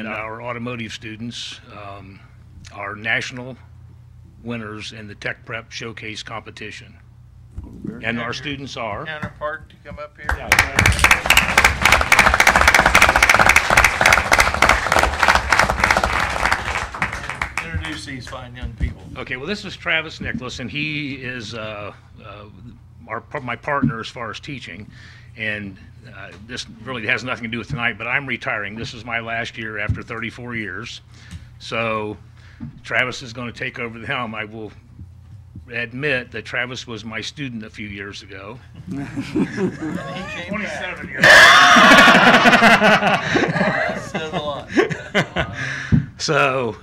our automotive students are national winners in the Tech Prep Showcase competition. And our students are. Counterpart to come up here. And introduce these fine young people. Okay, well, this is Travis Nicholas, and he is my partner as far as teaching. And this really has nothing to do with tonight, but I'm retiring. This is my last year after 34 years. So Travis is going to take over the helm. I will admit that Travis was my student a few years ago. 27 years. Says a lot. So,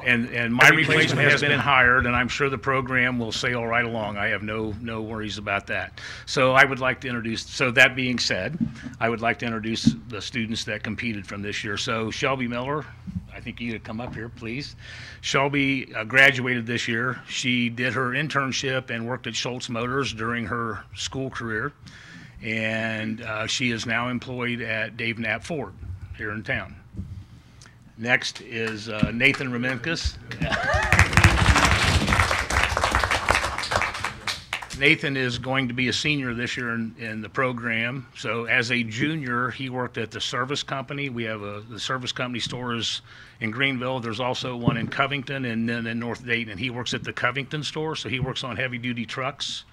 and my replacement has been hired, and I'm sure the program will sail right along. I have no worries about that. So I would like to introduce, so that being said, I would like to introduce the students that competed from this year. So Shelby Miller, I think you could come up here, please. Shelby graduated this year. She did her internship and worked at Schultz Motors during her school career, and she is now employed at Dave Knapp Ford here in town. Next is Nathan Remenkus. Nathan is going to be a senior this year in the program. So as a junior, he worked at the service company. We have the service company stores in Greenville. There's also one in Covington and then in North Dayton, and he works at the Covington store. So he works on heavy-duty trucks,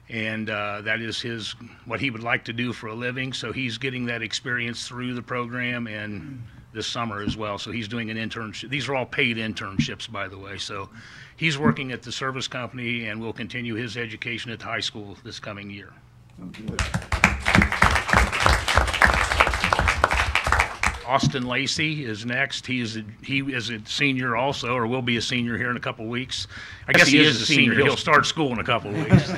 and that is what he would like to do for a living. So he's getting that experience through the program and this summer as well. So he's doing an internship. These are all paid internships, by the way. So he's working at the service company and will continue his education at the high school this coming year. Austin Lacey is next. He is a senior also, or will be a senior here in a couple weeks. I guess he is a senior. He'll start school in a couple weeks.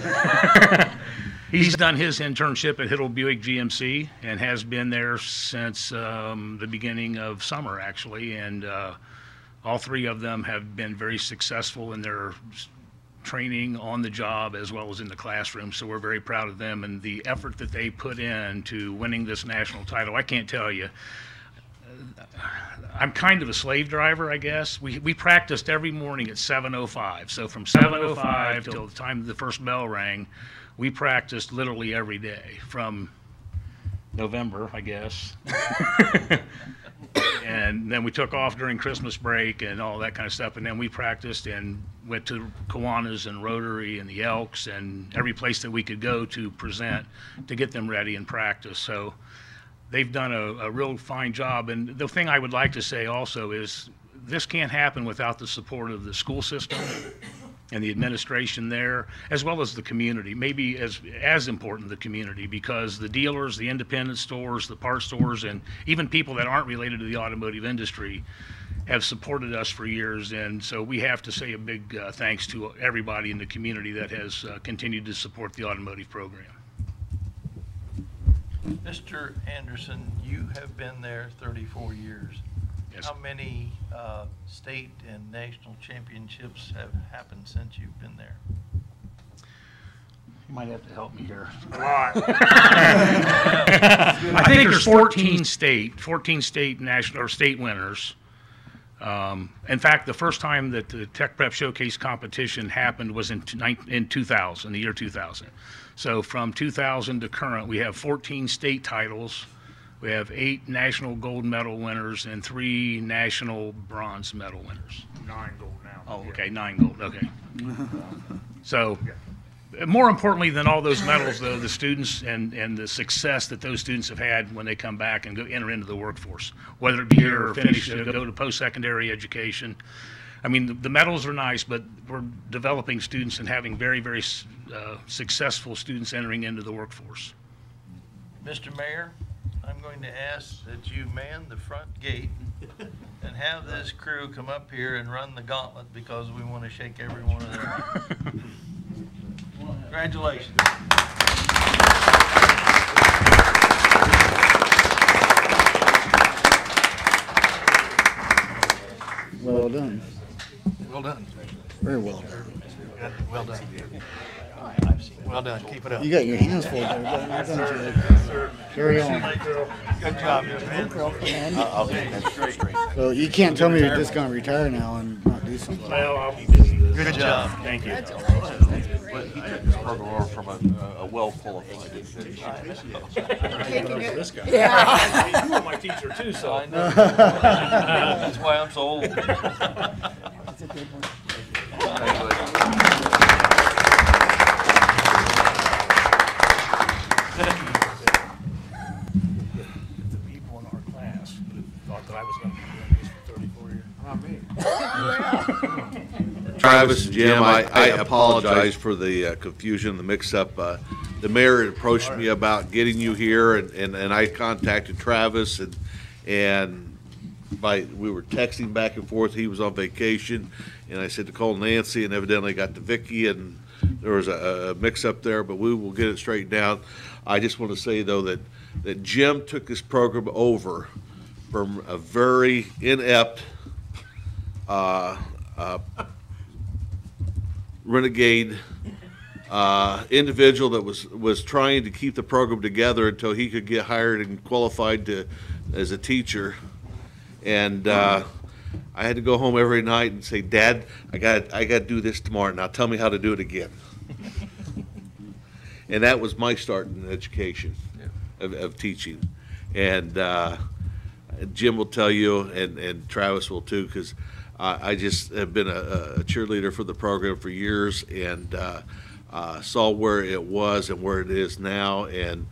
He's done his internship at Hiddle Buick GMC and has been there since the beginning of summer, actually. And all three of them have been very successful in their training on the job as well as in the classroom. So we're very proud of them and the effort that they put in to winning this national title. I can't tell you. I'm kind of a slave driver, I guess. We practiced every morning at 7:05. So from 7:05 till the time the first bell rang, we practiced literally every day from November, I guess. And then we took off during Christmas break and all that kind of stuff. And then we practiced and went to Kiwanis and Rotary and the Elks and every place that we could go to present to get them ready and practice. So they've done a real fine job. And the thing I would like to say also is this can't happen without the support of the school system and the administration there, as well as the community, maybe as important, the community, because the dealers, the independent stores, the parts stores, and even people that aren't related to the automotive industry have supported us for years. And so we have to say a big thanks to everybody in the community that has continued to support the automotive program. Mr. Anderson, you have been there 34 years. Yes. How many state and national championships have happened since you've been there? You might have to help me here. A lot. I think there's 14 state national or state winners. In fact, the first time that the Tech Prep Showcase competition happened was in 2000, the year 2000. So from 2000 to current, we have 14 state titles. We have 8 national gold medal winners and 3 national bronze medal winners. 9 gold now. Oh, okay, 9 gold, okay. So more importantly than all those medals, though, the students and the success that those students have had when they come back and enter into the workforce, whether it be here or finish, go to post-secondary education. I mean, the medals are nice, but we're developing students and having very, very successful students entering into the workforce. Mr. Mayor, I'm going to ask that you man the front gate and have this crew come up here and run the gauntlet because we want to shake every one of them. Congratulations. Well done. Well done. Very well done. Well done. Well done. Keep it up. You got your hands full there, don't you? Carry on. Good job, man. I'll get that straight. So you can't tell me you're just going to retire now and not do something. Well, I'll be busy. Good job. Thank you. But he took this program over from a well-qualified individual. Yeah. You were my teacher too, so. I know. That's why I'm so old. That's a good one. The people in our class thought that I was going to be doing this for 34 years. Not me. Travis and Jim, I apologize for the confusion, the mix-up. The mayor had approached me about getting you here, and I contacted Travis, and we were texting back and forth. He was on vacation, and I said to call Nancy, and evidently got to Vicky, and there was a mix-up there, but we will get it straightened out. I just want to say, though, that Jim took this program over from a very inept renegade individual that was trying to keep the program together until he could get hired and qualified as a teacher. And I had to go home every night and say, Dad, I got to do this tomorrow. Now tell me how to do it again. And that was my start in education, of teaching. And Jim will tell you, and Travis will too, because I just have been a cheerleader for the program for years, and saw where it was and where it is now, and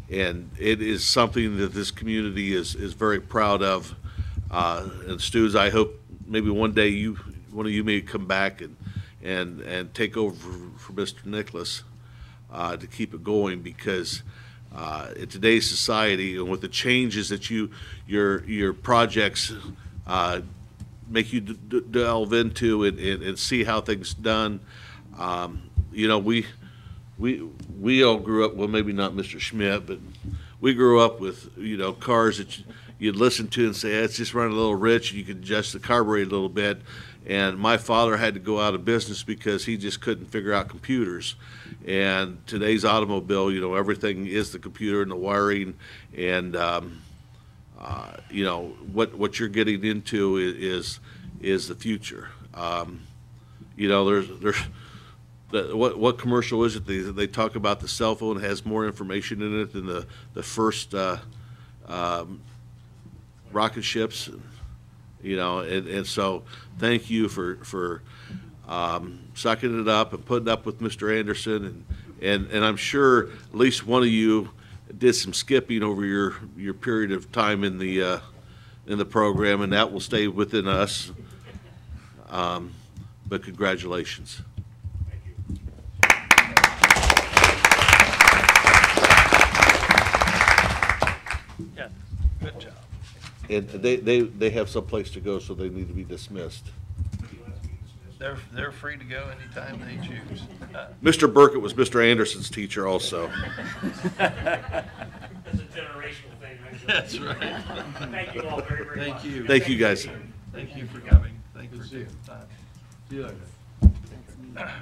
it is something that this community is very proud of. And Stu, I hope maybe one day one of you may come back and take over for Mr. Nicholas to keep it going, because in today's society and with the changes that your projects make you delve into and see how things done. You know, we all grew up, well, maybe not Mr. Schmidt, but we grew up with, cars that you'd listen to and say, it's just running a little rich, and you could adjust the carburetor a little bit. And my father had to go out of business because he just couldn't figure out computers. And today's automobile, everything is the computer and the wiring, and what you're getting into is the future. What commercial is it? They talk about the cell phone has more information in it than the first rocket ships, and so thank you for sucking it up and putting up with Mr. Anderson, and I'm sure at least one of you did some skipping over your period of time in the program, and that will stay within us. But congratulations. Yeah, good job. And they have some place to go, so they need to be dismissed. They're free to go anytime they choose. Mr. Burkett was Mr. Anderson's teacher also. That's a generational thing, right? That's right. Thank you all very, very much. Thank you. Thank you, guys. Thank you for coming. Thank you for taking the time. See you later.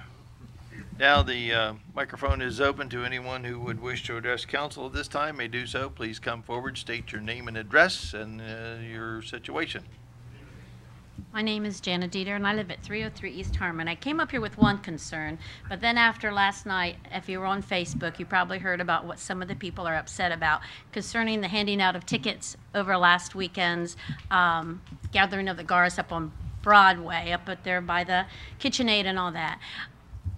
Now the microphone is open to anyone who would wish to address council at this time. May do so. Please come forward, state your name and address and your situation. My name is Jana Dieter, and I live at 303 East Harmon. I came up here with one concern, but then after last night, if you were on Facebook, you probably heard about what some of the people are upset about concerning the handing out of tickets over last weekend's gathering of the Gars up on Broadway, up there by the KitchenAid and all that.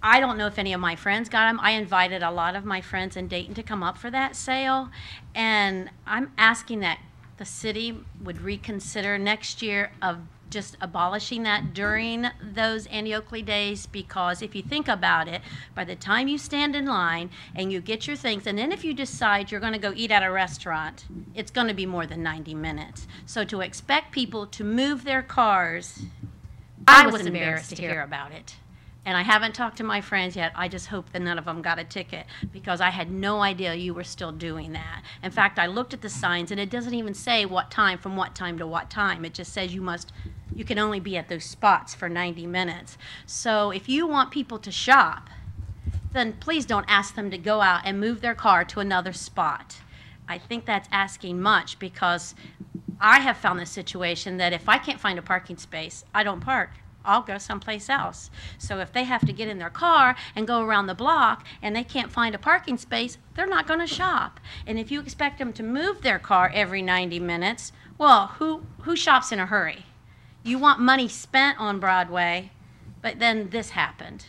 I don't know if any of my friends got them. I invited a lot of my friends in Dayton to come up for that sale, and I'm asking that the city would reconsider next year of just abolishing that during those Annie Oakley days, because if you think about it, by the time you stand in line and you get your things, and then if you decide you're going to go eat at a restaurant, it's going to be more than 90 minutes. So to expect people to move their cars, I was embarrassed to hear about it. And I haven't talked to my friends yet. I just hope that none of them got a ticket, because I had no idea you were still doing that. In fact, I looked at the signs, and it doesn't even say what time, from what time to what time. It just says you can only be at those spots for 90 minutes. So if you want people to shop, then please don't ask them to go out and move their car to another spot. I think that's asking much, because I have found the situation that if I can't find a parking space, I don't park. I'll go someplace else. So if they have to get in their car and go around the block and they can't find a parking space, they're not going to shop. And if you expect them to move their car every 90 minutes, well, who shops in a hurry? You want money spent on Broadway, but then this happened.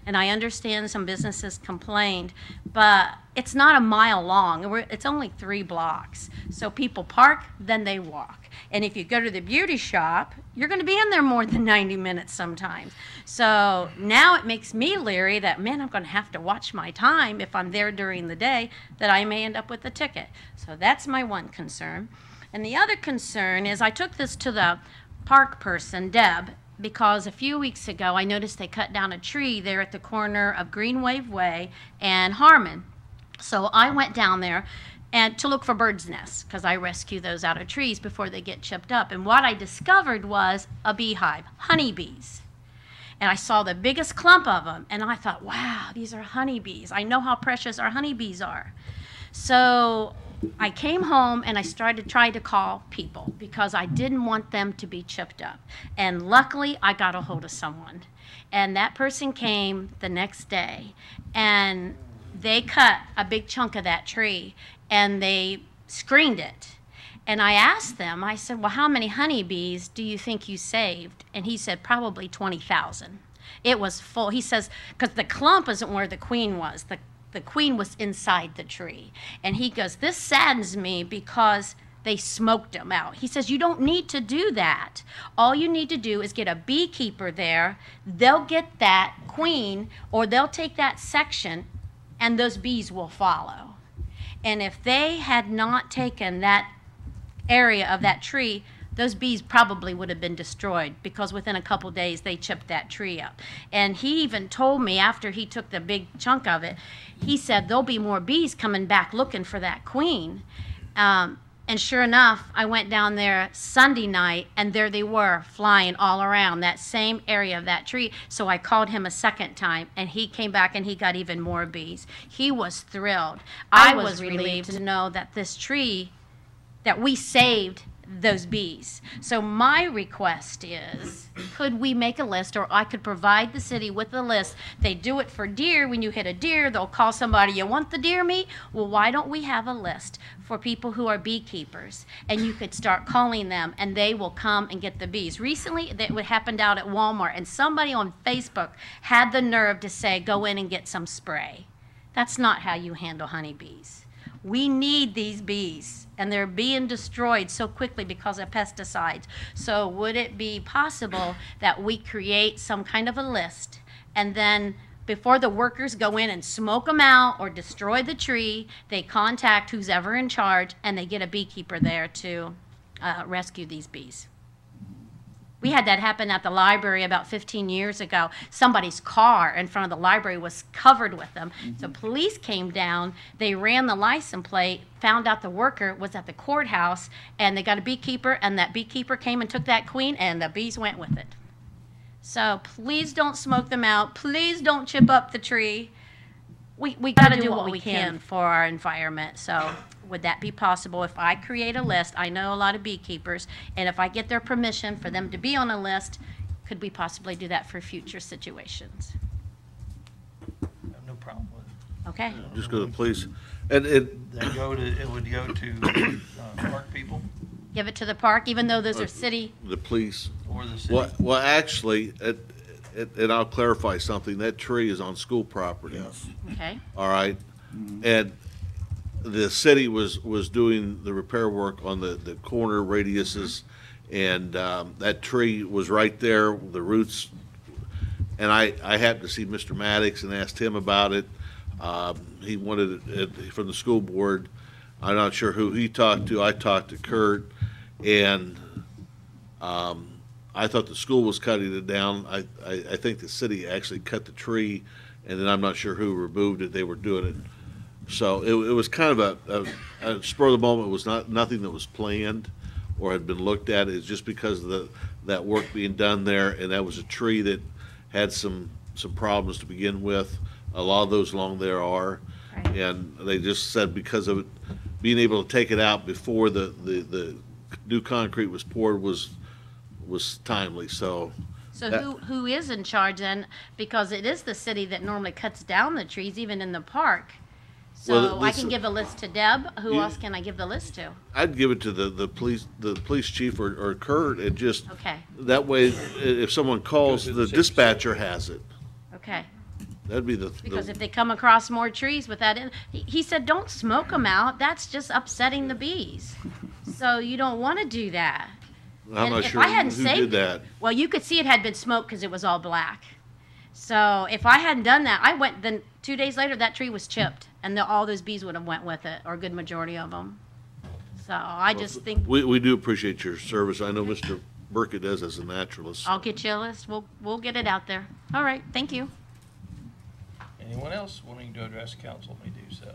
And I understand some businesses complained, but it's not a mile long. It's only 3 blocks. So people park, then they walk. And if you go to the beauty shop, you're going to be in there more than 90 minutes sometimes. So now it makes me leery that, man, I'm going to have to watch my time if I'm there during the day, that I may end up with a ticket. So that's my one concern. And the other concern is I took this to the park person, Deb, because a few weeks ago I noticed they cut down a tree there at the corner of Greenwave Way and Harmon. So I went down there and to look for birds' nests, because I rescue those out of trees before they get chipped up. And what I discovered was a beehive, honeybees. And I saw the biggest clump of them, and I thought, wow, these are honeybees. I know how precious our honeybees are. So I came home and I started trying to call people because I didn't want them to be chipped up. And luckily, I got a hold of someone. And that person came the next day, and they cut a big chunk of that tree, and they screened it. And I asked them, I said, well, how many honeybees do you think you saved? And he said, probably 20,000. It was full. He says, because the clump isn't where the queen was. The queen was inside the tree. And he goes, this saddens me because they smoked them out. He says, you don't need to do that. All you need to do is get a beekeeper there. They'll get that queen, or they'll take that section, and those bees will follow. And if they had not taken that area of that tree, those bees probably would have been destroyed, because within a couple days they chipped that tree up. And he even told me after he took the big chunk of it, he said there'll be more bees coming back looking for that queen. And sure enough, I went down there Sunday night, and there they were flying all around that same area of that tree. So I called him a second time, and he came back and he got even more bees. He was thrilled. I was relieved to know that this tree, that we saved those bees. So my request is, could we make a list, or I could provide the city with a list. They do it for deer. When you hit a deer, they'll call somebody, you want the deer meat? Well, why don't we have a list for people who are beekeepers? And you could start calling them, and they will come and get the bees. Recently, that happened out at Walmart, and somebody on Facebook had the nerve to say, go in and get some spray. That's not how you handle honeybees. We need these bees, and they're being destroyed so quickly because of pesticides. So would it be possible that we create some kind of a list, and then before the workers go in and smoke them out or destroy the tree, they contact who's ever in charge, and they get a beekeeper there to rescue these bees? We had that happen at the library about 15 years ago. Somebody's car in front of the library was covered with them. So police came down, they ran the license plate, found out the worker was at the courthouse, and they got a beekeeper, and that beekeeper came and took that queen, and the bees went with it. So please don't smoke them out. Please don't chip up the tree. We got to do what we can for our environment. So would that be possible if I create a list? I know a lot of beekeepers, and if I get their permission for them to be on a list, could we possibly do that for future situations? I have no problem with it. Okay. Just go to the police. And it, They go to, it would go to park people Give it to the park, even though those are city. the police, or the city. well, actually, and I'll clarify something, that tree is on school property. Yes. Okay. All right? And the city was doing the repair work on the corner radiuses, and that tree was right there, the roots. And I happened to see Mr. Maddox and asked him about it. He wanted it from the school board. I'm not sure who he talked to. I talked to Kurt, and I thought the school was cutting it down. I think the city actually cut the tree, and then I'm not sure who removed it. They were doing it. So it was kind of a spur of the moment. It was nothing that was planned or had been looked at. It's just because of that work being done there, and that was a tree that had some problems to begin with. A lot of those along there are. Right. And they just said because of it, being able to take it out before the new concrete was poured was timely, so. So that- who is in charge then? Because it is the city that normally cuts down the trees, even in the park. Well, So I this- can give a list to Deb. Who You- else can I give the list to? I'd give it to the police chief or Kurt, and just, Okay, that way, if someone calls, the dispatcher has it. okay. That'd be Because the, if they come across more trees with that in, he said, don't smoke them out. That's just upsetting the bees. So you don't want to do that. I'm And not if sure I hadn't who did saved that. Well, you could see it had been smoked because it was all black. So if I hadn't done that, I went, then 2 days later, that tree was chipped, and all those bees would have went with it, or a good majority of them. So I just think, We do appreciate your service. I know Mr. Burkett does as a naturalist. I'll get you a list. We'll get it out there. All right, thank you. Anyone else wanting to address council may do so.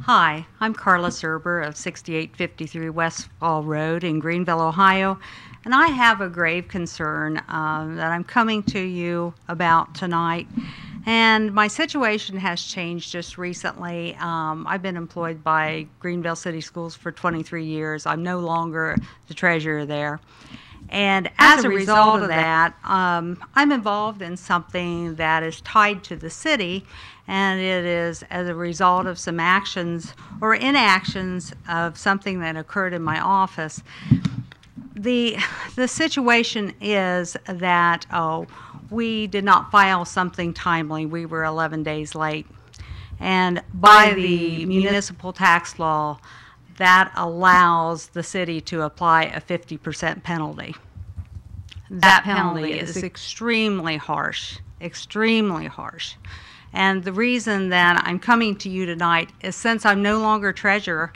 Hi, I'm Carla Serber of 6853 West Fall Road in Greenville, Ohio, and I have a grave concern that I'm coming to you about tonight. And my situation has changed just recently. I've been employed by Greenville City Schools for 23 years. I'm no longer the treasurer there. And as a result of that, I'm involved in something that is tied to the city, and it is as a result of some actions or inactions of something that occurred in my office. The situation is that we did not file something timely. We were 11 days late. And by the municipal tax law, that allows the city to apply a 50% penalty. That penalty is extremely harsh, extremely harsh. And the reason that I'm coming to you tonight is since I'm no longer treasurer,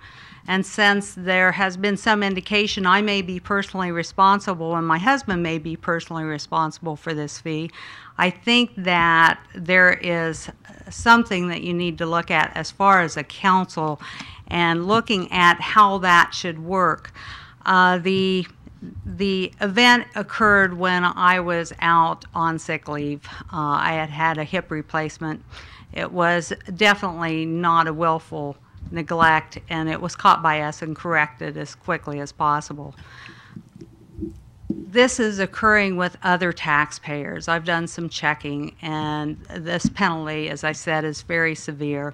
and since there has been some indication I may be personally responsible and my husband may be personally responsible for this fee, I think that there is something that you need to look at as far as a council and looking at how that should work. The event occurred when I was out on sick leave. I had had a hip replacement. It was definitely not a willful neglect, and it was caught by us and corrected as quickly as possible. This is occurring with other taxpayers. I've done some checking, and this penalty, as I said, is very severe.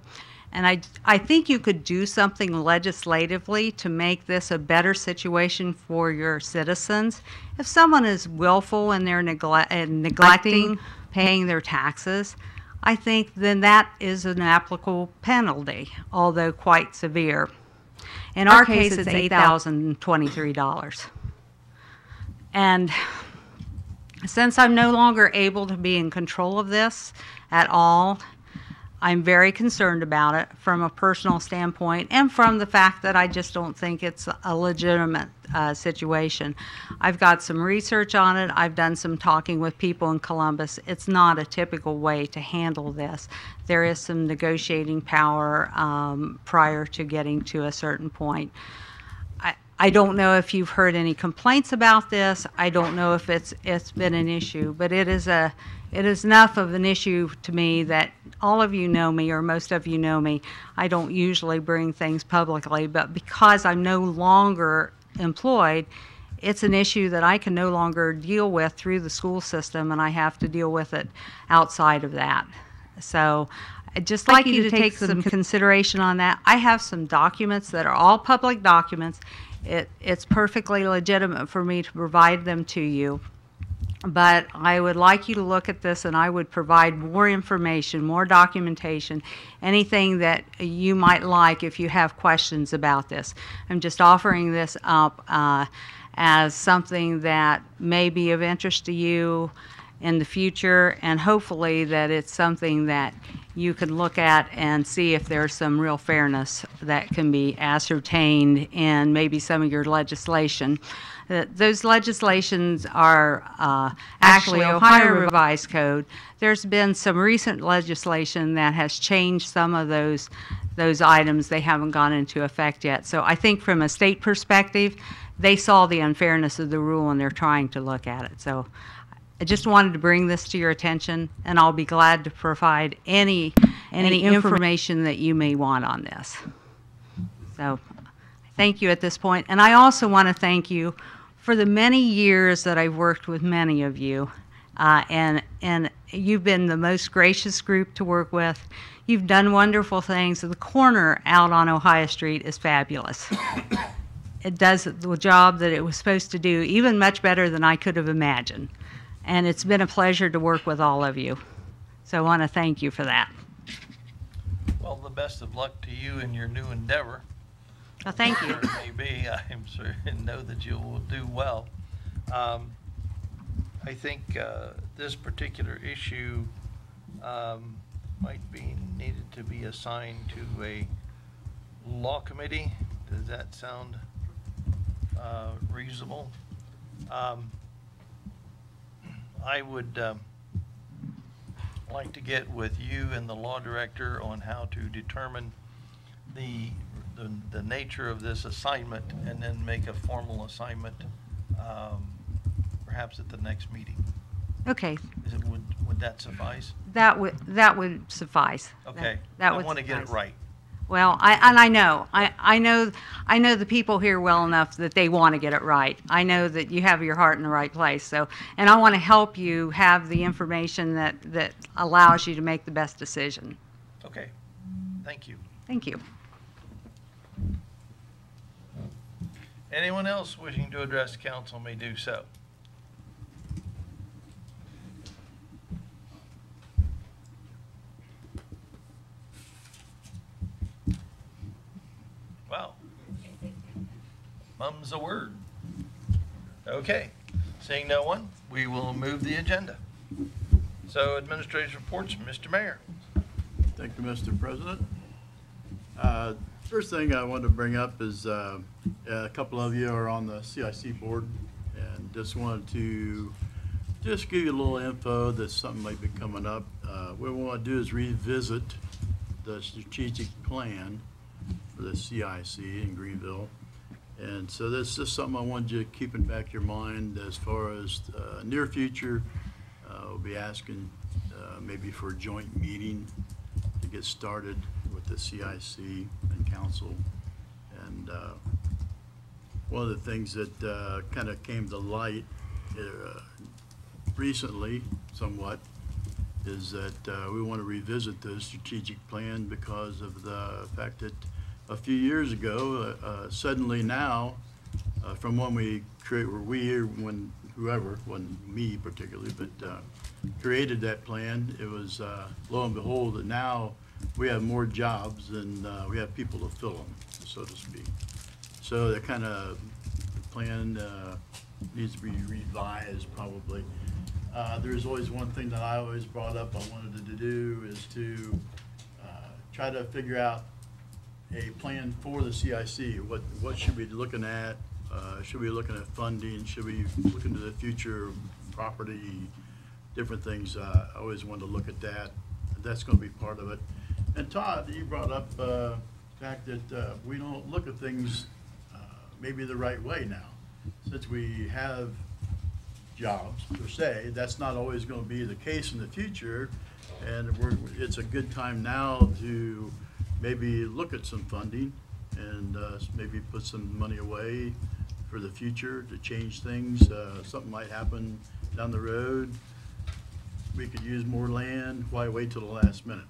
And I think you could do something legislatively to make this a better situation for your citizens. If someone is willful in their neglecting paying their taxes, I think then that is an applicable penalty, although quite severe. In our case, it's $8,023. And since I'm no longer able to be in control of this at all, I'm very concerned about it from a personal standpoint and from the fact that I just don't think it's a legitimate situation. I've got some research on it. I've done some talking with people in Columbus. It's not a typical way to handle this. There is some negotiating power prior to getting to a certain point. I don't know if you've heard any complaints about this. I don't know if it's been an issue, but it is enough of an issue to me that all of you know me, or most of you know me. I don't usually bring things publicly, but because I'm no longer employed, it's an issue that I can no longer deal with through the school system, and I have to deal with it outside of that. So I'd just like you to take some consideration on that. I have some documents that are all public documents. It's perfectly legitimate for me to provide them to you. But I would like you to look at this, and I would provide more information, more documentation, anything that you might like if you have questions about this. I'm just offering this up as something that may be of interest to you in the future, and hopefully that it's something that you can look at and see if there's some real fairness that can be ascertained in maybe some of your legislation. Those legislations are actually Ohio Revised Code. There's been some recent legislation that has changed some of those those items, they haven't gone into effect yet. So I think from a state perspective, they saw the unfairness of the rule and they're trying to look at it. So I just wanted to bring this to your attention, and I'll be glad to provide any information that you may want on this. So thank you at this point. And I also want to thank you for the many years that I've worked with many of you. And you've been the most gracious group to work with. You've done wonderful things. The corner out on Ohio Street is fabulous. It does the job that it was supposed to do, even much better than I could have imagined. And it's been a pleasure to work with all of you. So I want to thank you for that. Well, the best of luck to you in your new endeavor. Well, thank you. Maybe, I'm sure and know that you will do well. I think this particular issue might be needed to be assigned to a law committee. Does that sound reasonable? I would like to get with you and the law director on how to determine the nature of this assignment and then make a formal assignment perhaps at the next meeting. Okay, Would that suffice? that would suffice. Okay. That I would want to get it suffice. right. Well, I know the people here well enough that they want to get it right. I know that you have your heart in the right place. So, and I want to help you have the information that allows you to make the best decision. Okay. Thank you. Thank you. Anyone else wishing to address council may do so. Well, mum's a word. Okay, seeing no one, we will move the agenda. So administrative reports, Mr. Mayor. Thank you, Mr. President. First thing I want to bring up is a couple of you are on the CIC board, and just wanted to give you a little info that something might be coming up. What we want to do is revisit the strategic plan for the CIC in Greenville. And so this is something I wanted you to keep in back of your mind as far as near future. We'll be asking maybe for a joint meeting to get started with the CIC and council. And one of the things that kind of came to light recently somewhat is that we want to revisit the strategic plan because of the fact that a few years ago, suddenly now, from when we when whoever, wasn't me particularly, but created that plan, it was lo and behold that now we have more jobs and we have people to fill them, so to speak. So the kind of plan needs to be revised probably. There's always one thing that I always brought up I wanted to do is to try to figure out a plan for the CIC. What should we be looking at? Should we be looking at funding? Should we look into the future property, different things? I always wanted to look at that. That's going to be part of it. And Todd, you brought up the fact that we don't look at things maybe the right way now. Since we have jobs per se, that's not always going to be the case in the future. And it's a good time now to maybe look at some funding and maybe put some money away for the future to change things. Something might happen down the road. We could use more land. Why wait till the last minute?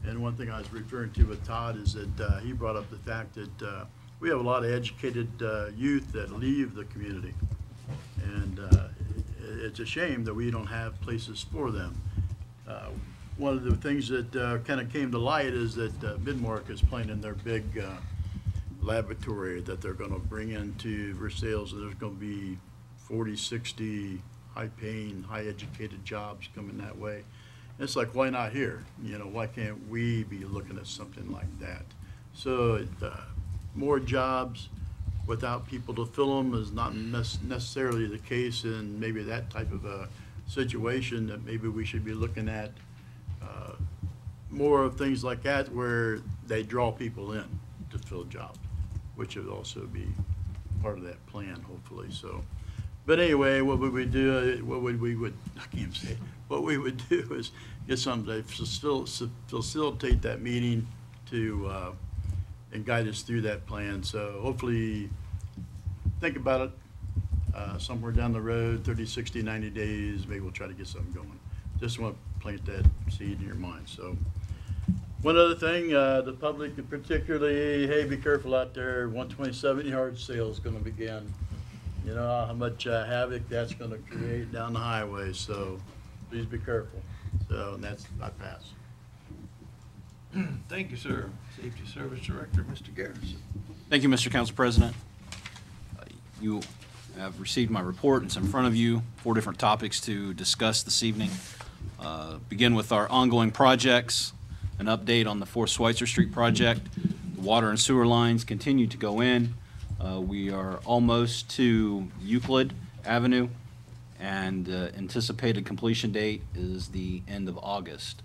And one thing I was referring to with Todd is that he brought up the fact that we have a lot of educated youth that leave the community. And it's a shame that we don't have places for them. One of the things that kind of came to light is that Midmark is planning their big laboratory that they're going to bring into Versailles. So there's going to be 40, 60 high-paying, high-educated jobs coming that way. And it's like, why not here? You know, why can't we be looking at something like that? So more jobs without people to fill them is not necessarily the case in maybe that type of a situation. That maybe we should be looking at more of things like that where they draw people in to fill jobs, which would also be part of that plan, hopefully, so. But anyway, what would we do, I can't say, what we would do is get somebody to facilitate that meeting to, and guide us through that plan. So hopefully, think about it, somewhere down the road, 30, 60, 90 days, maybe we'll try to get something going. Just want to plant that seed in your mind, so. One other thing, the public particularly, hey, be careful out there, 127 yard sale is gonna begin. You know how much havoc that's gonna create down the highway, so please be careful. So, and that's, I pass. Thank you, sir. Safety Service Director, Mr. Garrison. Thank you, Mr. Council President. You have received my report. It's in front of you. 4 different topics to discuss this evening. Begin with our ongoing projects, an update on the 4 Schweitzer Street project. The water and sewer lines continue to go in. We are almost to Euclid Avenue, and anticipated completion date is the end of August.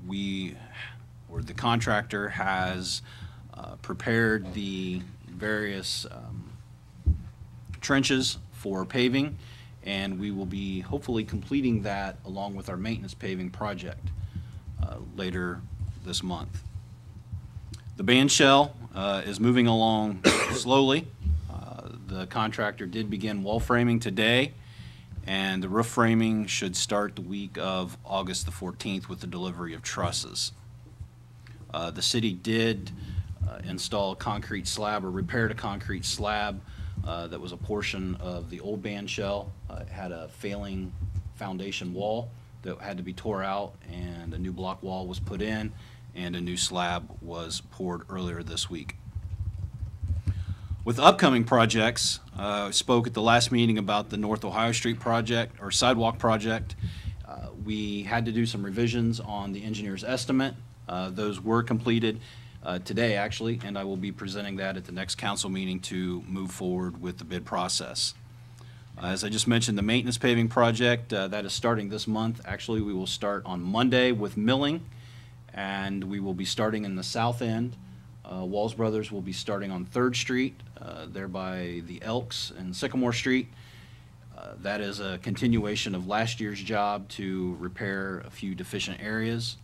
The contractor has prepared the various trenches for paving, and we will be hopefully completing that along with our maintenance paving project later this month. The band shell is moving along slowly. The contractor did begin wall framing today, and the roof framing should start the week of August the 14th with the delivery of trusses. The city did install a concrete slab, or repaired a concrete slab that was a portion of the old band shell. It had a failing foundation wall that had to be tore out, and a new block wall was put in, and a new slab was poured earlier this week. With upcoming projects, I spoke at the last meeting about the North Ohio Street project, or sidewalk project. We had to do some revisions on the engineer's estimate. Those were completed today, actually, and I will be presenting that at the next council meeting to move forward with the bid process. As I just mentioned, the maintenance paving project, that is starting this month. Actually, we will start on Monday with milling, and we will be starting in the south end. Walls Brothers will be starting on 3rd Street, there by the Elks and Sycamore Street. That is a continuation of last year's job to repair a few deficient areas.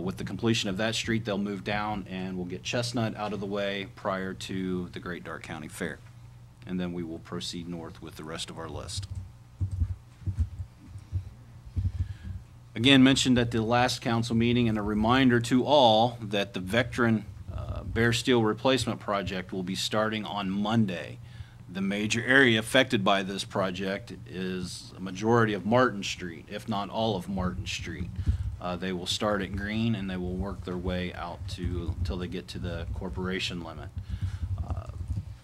With the completion of that street, they'll move down and we'll get Chestnut out of the way prior to the Great Dark County Fair. And then we will proceed north with the rest of our list. Again, mentioned at the last council meeting, and a reminder to all that the Vectran bare steel replacement project will be starting on Monday. The major area affected by this project is a majority of Martin Street, if not all of Martin Street. They will start at Green and they will work their way out until they get to the corporation limit.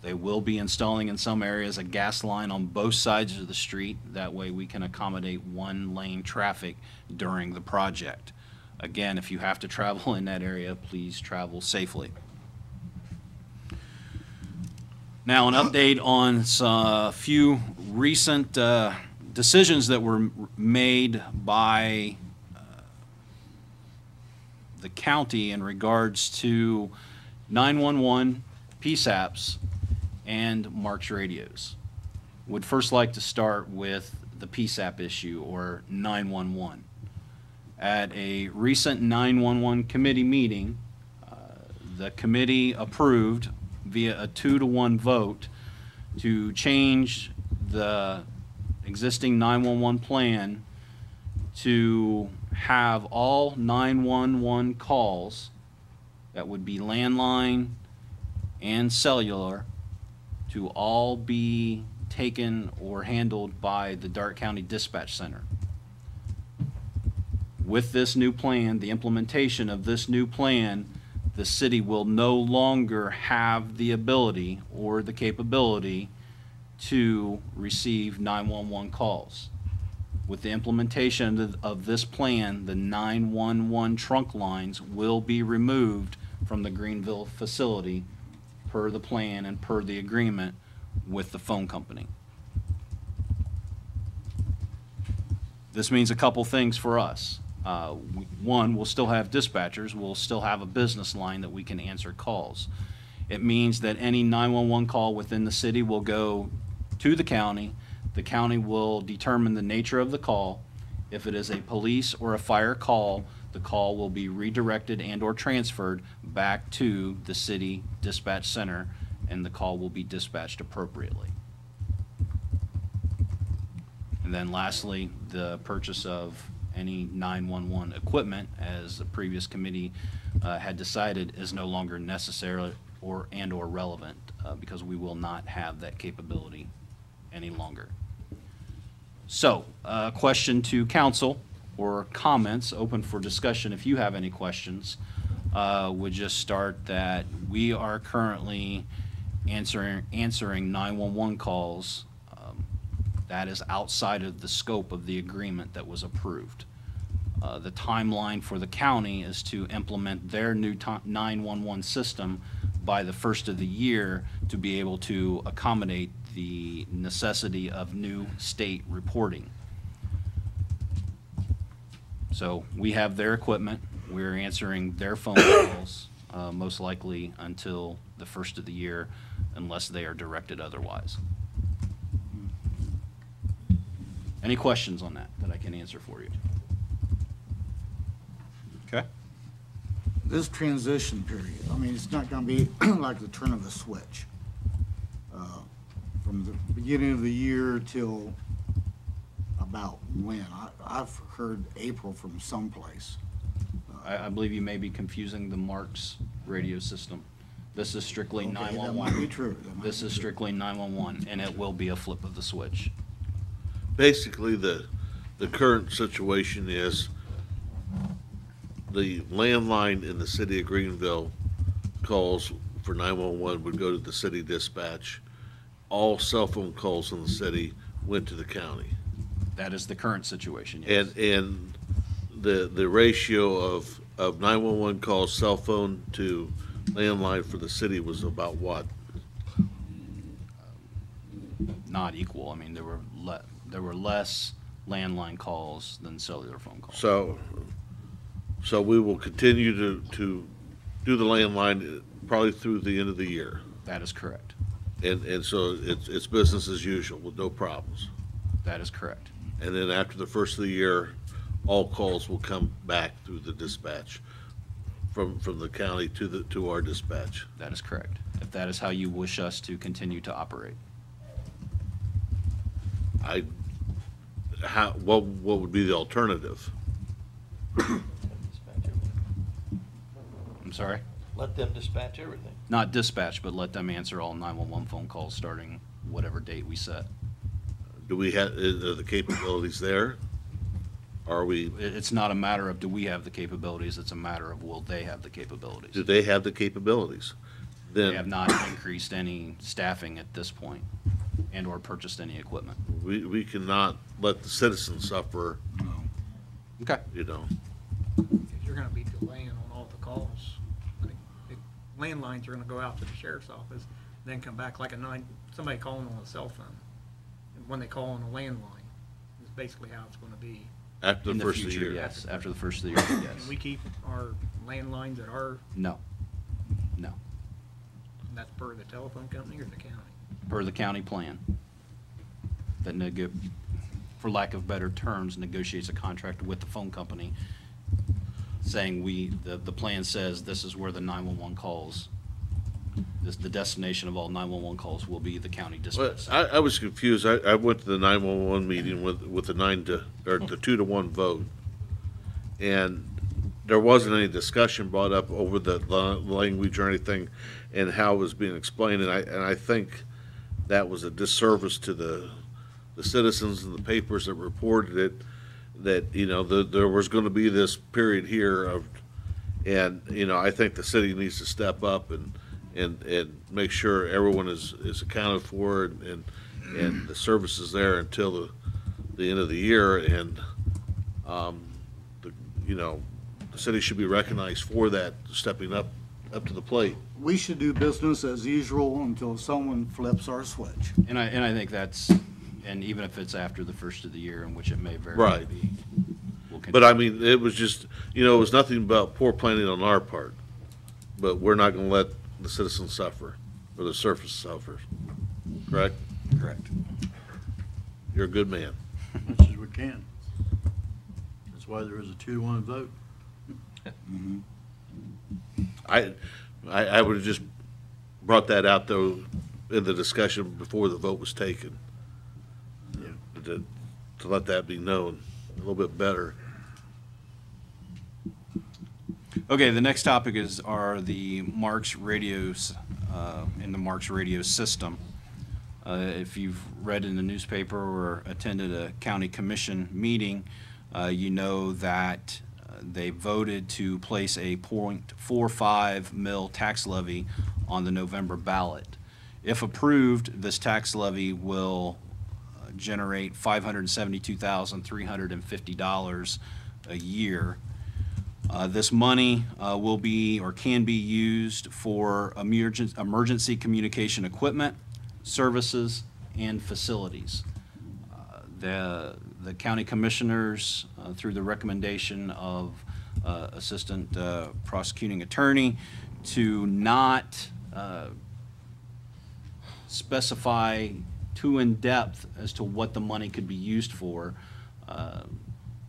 They will be installing in some areas a gas line on both sides of the street. That way we can accommodate 1-lane traffic during the project. Again, if you have to travel in that area, please travel safely. Now, an update on a few recent decisions that were made by the county in regards to 911, PSAPs, and Marks radios. Would first like to start with the PSAP issue, or 911. At a recent 911 committee meeting, the committee approved via a 2-to-1 vote to change the existing 911 plan to have all 911 calls that would be landline and cellular to all be taken or handled by the Darke County Dispatch Center. With this new plan, the implementation of this new plan, the city will no longer have the ability or the capability to receive 911 calls. With the implementation of this plan, the 911 trunk lines will be removed from the Greenville facility per the plan and per the agreement with the phone company. This means a couple things for us. One, we'll still have dispatchers, we'll still have a business line that we can answer calls. It means that any 911 call within the city will go to the county. The county will determine the nature of the call. If it is a police or a fire call, the call will be redirected and or transferred back to the city dispatch center, and the call will be dispatched appropriately. And then lastly, the purchase of any 911 equipment, as the previous committee had decided, is no longer necessary or relevant because we will not have that capability any longer. So, question to council or comments, open for discussion if you have any questions. Would just start that we are currently answering 911 calls that is outside of the scope of the agreement that was approved. The timeline for the county is to implement their new 911 system by the first of the year to be able to accommodate the necessity of new state reporting. So we have their equipment, we're answering their phone calls, most likely until the first of the year, unless they are directed otherwise. Any questions on that I can answer for you? Okay. This transition period, I mean, it's not gonna be like the turn of a switch. From the beginning of the year till about when? I've heard April from someplace. I believe you may be confusing the Marks radio system. This is strictly Okay, that 911. might be true. That might This be is true. strictly 911, and it will be a flip of the switch. Basically, the current situation is the landline in the city of Greenville calls for 911 would go to the city dispatch. All cell phone calls in the city went to the county. That is the current situation, yes. And the ratio of 911 calls, cell phone to landline for the city was about what? Not equal. I mean, there were less landline calls than cellular phone calls. So we will continue to do the landline probably through the end of the year. That is correct. And so it's business as usual with no problems. That is correct. And then after the first of the year, all calls will come back through the dispatch from the county to our dispatch. That is correct. If that is how you wish us to continue to operate. What would be the alternative? I'm sorry? Let them dispatch everything. Not dispatch, but let them answer all 911 phone calls starting whatever date we set. Do we have, are the capabilities there? Are we, It's not a matter of do we have the capabilities, it's a matter of will they have the do capabilities. they have the capabilities? They have Then not increased any staffing at this point and or purchased any equipment. we cannot let the citizens suffer, Okay. you know. Because you're gonna be delaying on all the calls. Like, the landlines are gonna go out to the sheriff's office, then come back like somebody calling on a cell phone. And when they call on a landline, is basically how it's gonna be. After In the the first of the future, year. yes. After the first of the year, Can yes. we keep our landlines at our, No. No. that's per the telephone company or the county? Per the county plan. That for lack of better terms, negotiates a contract with the phone company saying the plan says this is where the 911 calls, the destination of all 911 calls will be the county But dispatch. I was confused. I went to the 911 meeting with the 2-1 vote. And there wasn't any discussion brought up over the language or anything and how it was being explained. And I think that was a disservice to the citizens and the papers that reported it, that, you know, there was gonna be this period here of, and, you know, I think the city needs to step up and make sure everyone is accounted for and the service is there until the end of the year. And, you know, the city should be recognized for that, stepping up to the plate. We should do business as usual until someone flips our switch. And I think that's, and even if it's after the first of the year, in which it may very well Right. be, we'll will continue. But I mean, it was just, it was nothing about poor planning on our part. But we're not gonna let the citizens suffer, or the surface suffer. Correct? Correct. You're a good man. As much as we can. That's why there was a 2-1 vote. I would have just brought that out, though, in the discussion before the vote was taken. Yeah. To let that be known a little bit better. Okay, the next topic are the Marks radios in the Marks radio system. If you've read in the newspaper or attended a county commission meeting, you know that they voted to place a .45 mil tax levy on the November ballot. If approved, this tax levy will generate $572,350 a year. This money will be or can be used for emergency communication equipment, services, and facilities. The county commissioners, through the recommendation of Assistant Prosecuting Attorney, to not specify too in-depth as to what the money could be used for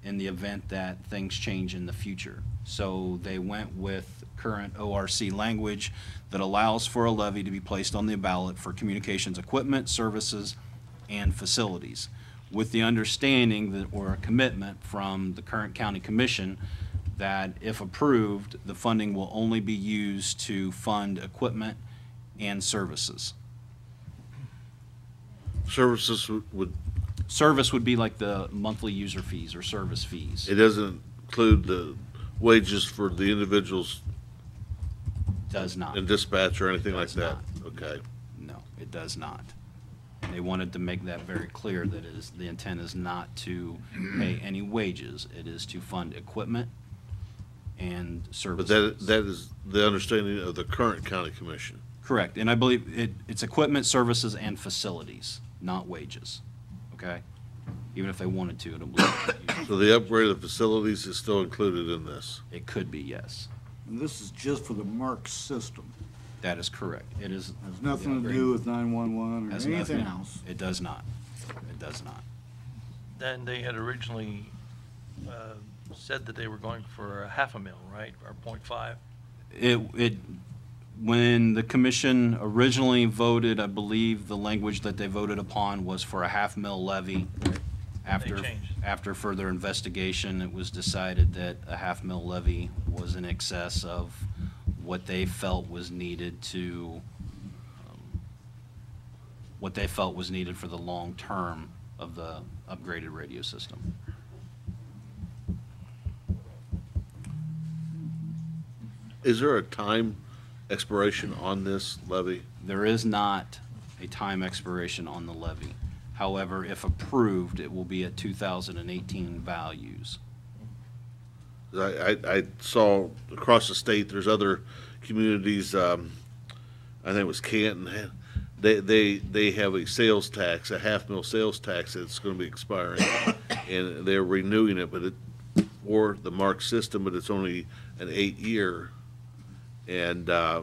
in the event that things change in the future. So they went with current ORC language that allows for a levy to be placed on the ballot for communications equipment, services, and facilities, with the understanding that, or a commitment from the current county commission, that if approved, the funding will only be used to fund equipment and services. Services would, Service would be like the monthly user fees or service fees. it doesn't include the wages for the individuals Does not. in dispatch or anything like Does that? not. Okay. No, it does not. They wanted to make that very clear, that the intent is not to pay any wages. It is to fund equipment and But services. that is the understanding of the current county commission. Correct, and I believe it's equipment, services, and facilities, not wages, okay? Even if they wanted to, So the upgrade of the facilities is still included in this. it could be, yes. And this is just for the Marks system. That is correct. It is. Has nothing to do with 911 or Has anything nothing- else. It does not. It does not. Then they had originally said that they were going for a half a mil, right, or .5? When the commission originally voted, I believe the language that they voted upon was for a $500,000 levy. changed. After further investigation, it was decided that a $500,000 levy was in excess of what they felt was needed for the long term of the upgraded radio system. Is there a time expiration on this levy? There is not a time expiration on the levy. However, if approved, it will be at 2018 values. I saw across the state, there's other communities, I think it was Canton, they have a sales tax, a $500,000 sales tax that's gonna be expiring. And they're renewing it, but or the Mark system, but it's only an 8-year. And I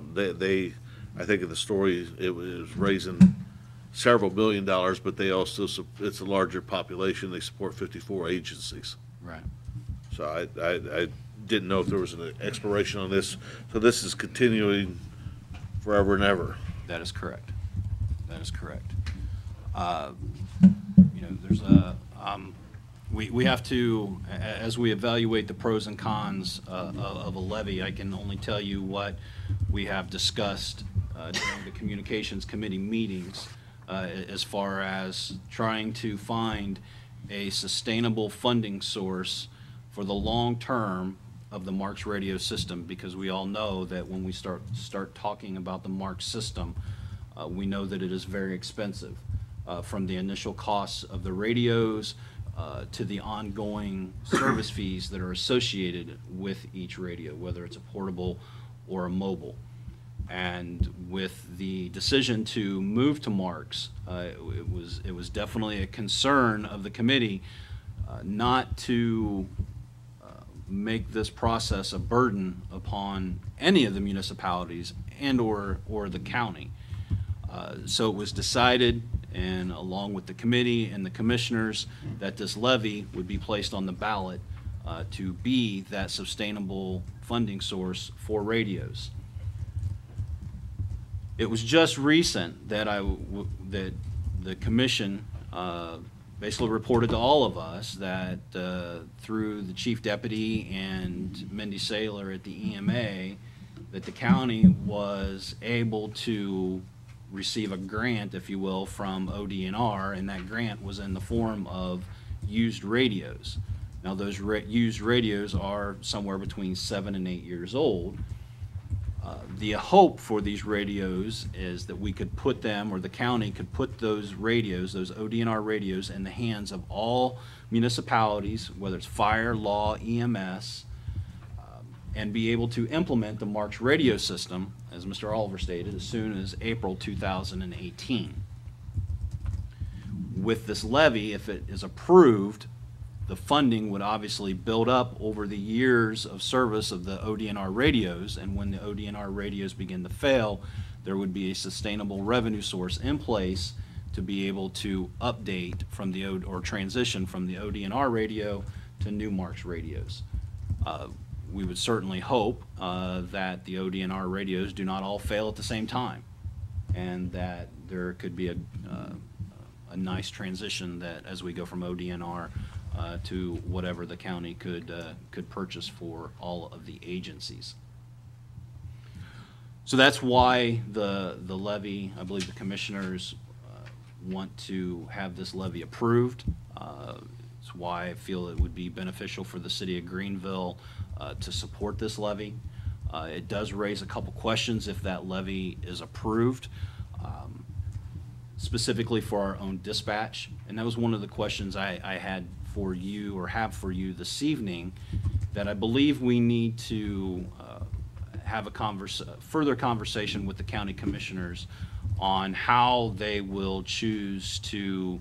think in the story, it was raising several $1 million, but they also, it's a larger population, they support 54 agencies. Right. So I didn't know if there was an expiration on this, so this is continuing forever and ever. That is correct. That is correct. There's we have to, as we evaluate the pros and cons of a levy, I can only tell you what we have discussed during the Communications Committee meetings as far as trying to find a sustainable funding source for the long term of the Marks radio system, because we all know that when we start talking about the Marks system, we know that it is very expensive, from the initial costs of the radios to the ongoing service fees that are associated with each radio, whether it's a portable or a mobile. And with the decision to move to Marks, it was definitely a concern of the committee not to make this process a burden upon any of the municipalities and or the county. So it was decided, and along with the committee and the commissioners, that this levy would be placed on the ballot to be that sustainable funding source for radios. It was just recent that that the commission basically reported to all of us that through the chief deputy and Mindy Saylor at the EMA, that the county was able to receive a grant, if you will, from ODNR, and that grant was in the form of used radios. Now, those used radios are somewhere between 7 and 8 years old. The hope for these radios is that we could put them, or the county could put those radios, those ODNR radios, in the hands of all municipalities, whether it's fire, law, EMS, and be able to implement the Marks radio system, as Mr. Oliver stated, as soon as April 2018. With this levy, if it is approved, the funding would obviously build up over the years of service of the ODNR radios, and when the ODNR radios begin to fail, there would be a sustainable revenue source in place to be able to update from the or transition from the ODNR radio to new Marks radios. We would certainly hope that the ODNR radios do not all fail at the same time, and that there could be a nice transition that as we go from ODNR to whatever the county could purchase for all of the agencies. So that's why the levy, I believe the commissioners want to have this levy approved. It's why I feel it would be beneficial for the city of Greenville to support this levy. It does raise a couple questions if that levy is approved, specifically for our own dispatch. And that was one of the questions I had for you, or have for you this evening, that I believe we need to have a further conversation with the county commissioners on how they will choose to,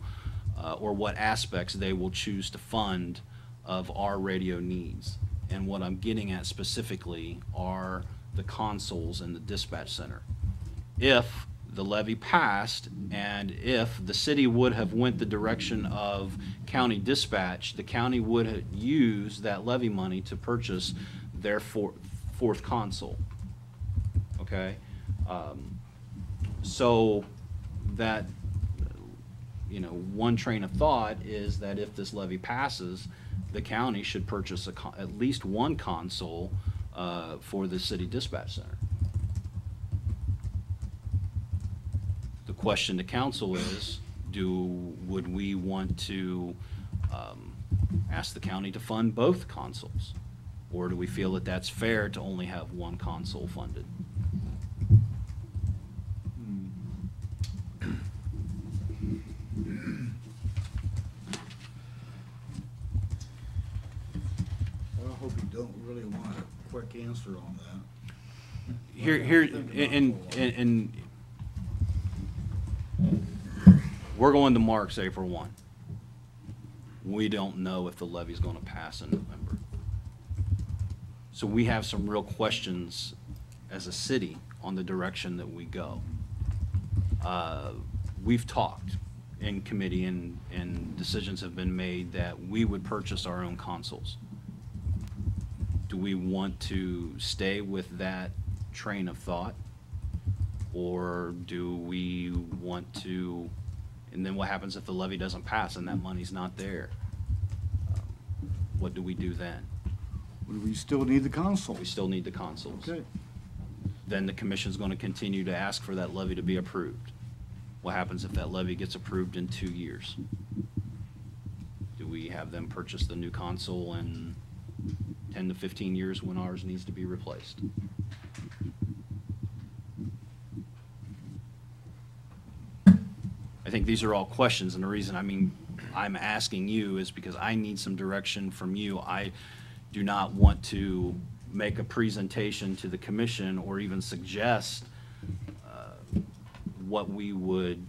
or what aspects they will choose to fund of our radio needs. And what I'm getting at specifically are the consoles in the dispatch center. If the levy passed, and if the city would have went the direction of county dispatch, the county would have used that levy money to purchase their fourth console. Okay? So that, one train of thought is that if this levy passes, the county should purchase at least one console for the city dispatch center. The question to council is, would we want to ask the county to fund both consoles? Or do we feel that that's fair to only have one console funded? Well, I hope you don't really want a quick answer on that. And we're going to Marks April 1. We don't know if the levy's going to pass in November. So we have some real questions as a city on the direction that we go. We've talked in committee, and decisions have been made that we would purchase our own consoles. Do we want to stay with that train of thought? Or do we want to, and then what happens if the levy doesn't pass and that money's not there? What do we do then? We still need the console. We still need the consoles. Okay. Then the commission's going to continue to ask for that levy to be approved. What happens if that levy gets approved in 2 years? Do we have them purchase the new console in 10 to 15 years when ours needs to be replaced? I think these are all questions, and the reason I'm asking you is because I need some direction from you. I do not want to make a presentation to the commission or even suggest what we would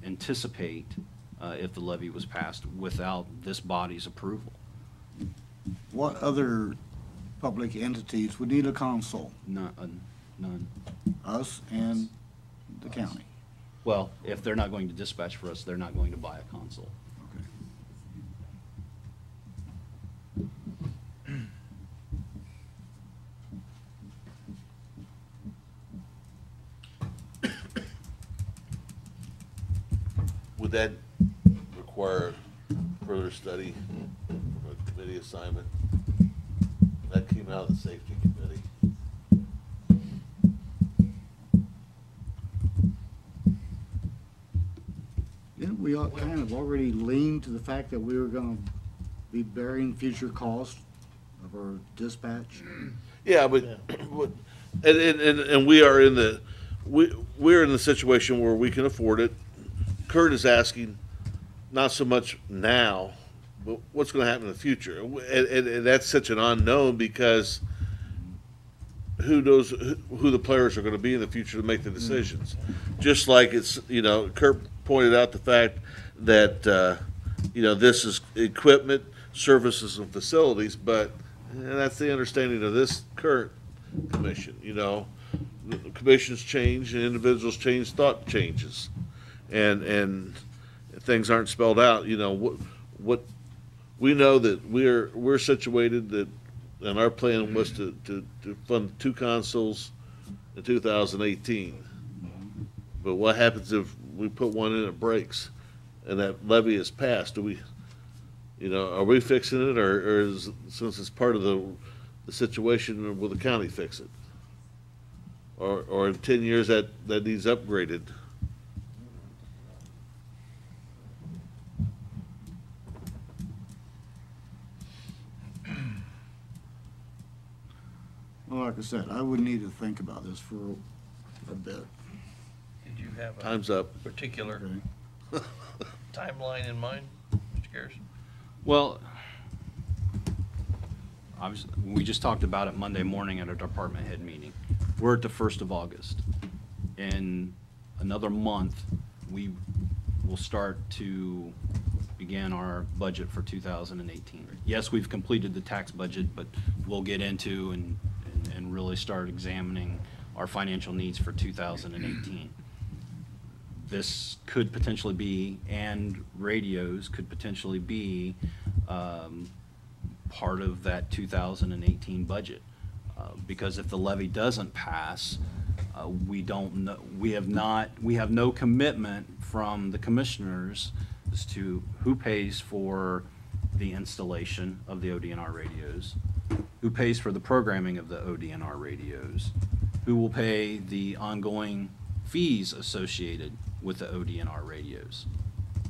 anticipate if the levy was passed without this body's approval. What other public entities would need a console? None. Us and the county. Well, if they're not going to dispatch for us, they're not going to buy a console. Okay. Would that require further study or a committee assignment? That came out of the safety committee. Didn't we all kind of already lean to the fact that we were gonna be bearing future costs of our dispatch? Yeah, but, and we are in the, we're in the situation where we can afford it. Kurt is asking, not so much now, but what's gonna happen in the future? And that's such an unknown because who knows who the players are gonna be in the future to make the decisions? Just like it's, Kurt pointed out the fact that, this is equipment, services, and facilities, but that's the understanding of this current commission, The commissions change and individuals change, thought changes. And things aren't spelled out, what, we know that we're situated that, and our plan was to fund 2 consoles in 2018. But what happens if we put one in, it breaks, and that levy is passed? Do we, are we fixing it, or is, since it's part of the situation, will the county fix it? Or in 10 years that needs upgraded? Well, like I said, I would need to think about this for a bit. Did you have a Time's up. particular Okay. timeline in mind, Mr. Garrison? Well, obviously, we just talked about it Monday morning at our department head meeting. We're at the 1st of August. In another month, we will start to begin our budget for 2018. Yes, we've completed the tax budget, but we'll get into and really start examining our financial needs for 2018. This could potentially be, and radios could potentially be, part of that 2018 budget. Because if the levy doesn't pass, we don't know, we have no commitment from the commissioners as to who pays for the installation of the ODNR radios, who pays for the programming of the ODNR radios, who will pay the ongoing fees associated with the ODNR radios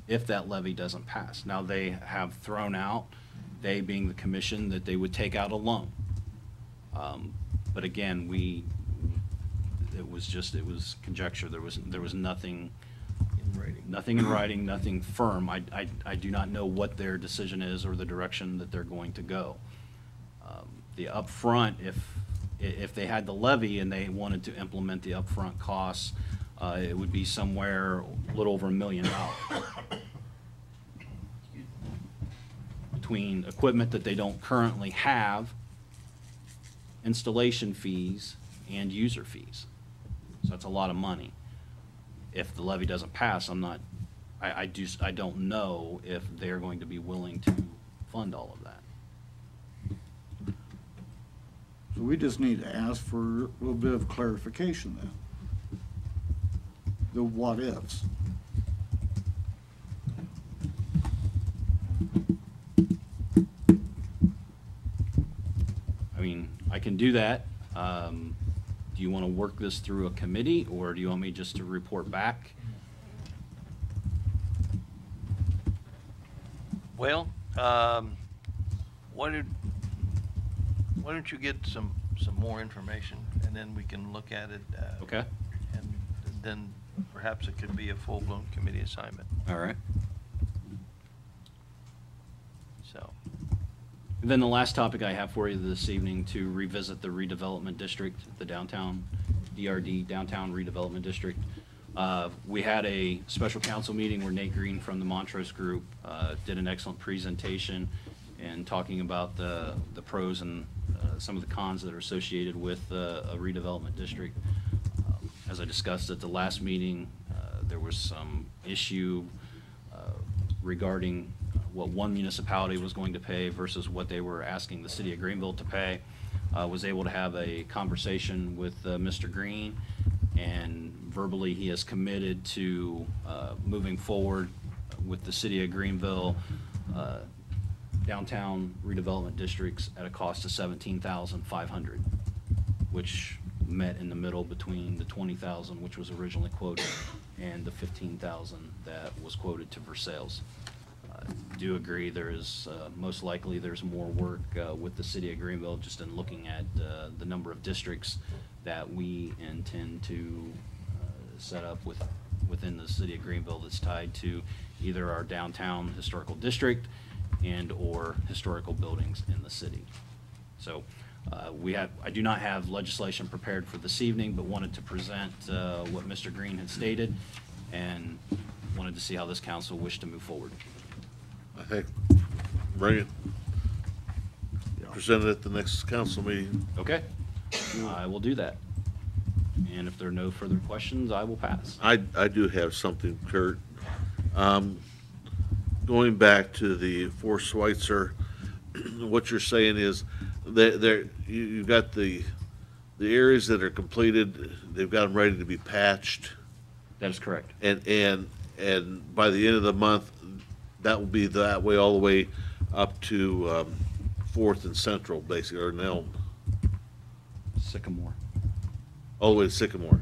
if that levy doesn't pass. Now, they have thrown out, they being the commission, that they would take out a loan. But again, it was conjecture. There was nothing in writing, nothing firm. I do not know what their decision is or the direction that they're going to go. The upfront, if they had the levy and they wanted to implement the upfront costs, it would be somewhere a little over $1 million between equipment that they don't currently have, installation fees, and user fees. So that's a lot of money. If the levy doesn't pass, I don't know if they're going to be willing to fund all of that. So we just need to ask for a little bit of clarification then. The what ifs. I mean, I can do that. Do you want to work this through a committee, or do you want me just to report back? Well, why don't you get some more information, and then we can look at it. Okay. And then perhaps it could be a full-blown committee assignment, All right. so. And then the last topic I have for you this evening, to revisit the redevelopment district, the downtown DRD, Downtown Redevelopment District. We had a special council meeting where Nate Green from the Montrose Group did an excellent presentation and talking about the pros and some of the cons that are associated with a redevelopment district. As I discussed at the last meeting, there was some issue regarding what one municipality was going to pay versus what they were asking the city of Greenville to pay. Was able to have a conversation with Mr. Green, and verbally he has committed to moving forward with the city of Greenville downtown redevelopment districts at a cost of $17,500, which met in the middle between the $20,000, which was originally quoted, and the $15,000 that was quoted to Versailles. Do agree there is, most likely there's more work with the city of Greenville just in looking at the number of districts that we intend to set up within the city of Greenville that's tied to either our downtown historical district and or historical buildings in the city. So I do not have legislation prepared for this evening, but wanted to present what Mr. Green had stated and wanted to see how this council wished to move forward. I think, bring it. Present it at the next council meeting. Okay, I will do that. And if there are no further questions, I will pass. I do have something, Kurt. Going back to the Fort Schweitzer, what you're saying is that you've got the areas that are completed, they've got them ready to be patched, That is correct. and by the end of the month, that will be that way all the way up to Fourth and Central, basically, or Elm, Sycamore. all the way to Sycamore.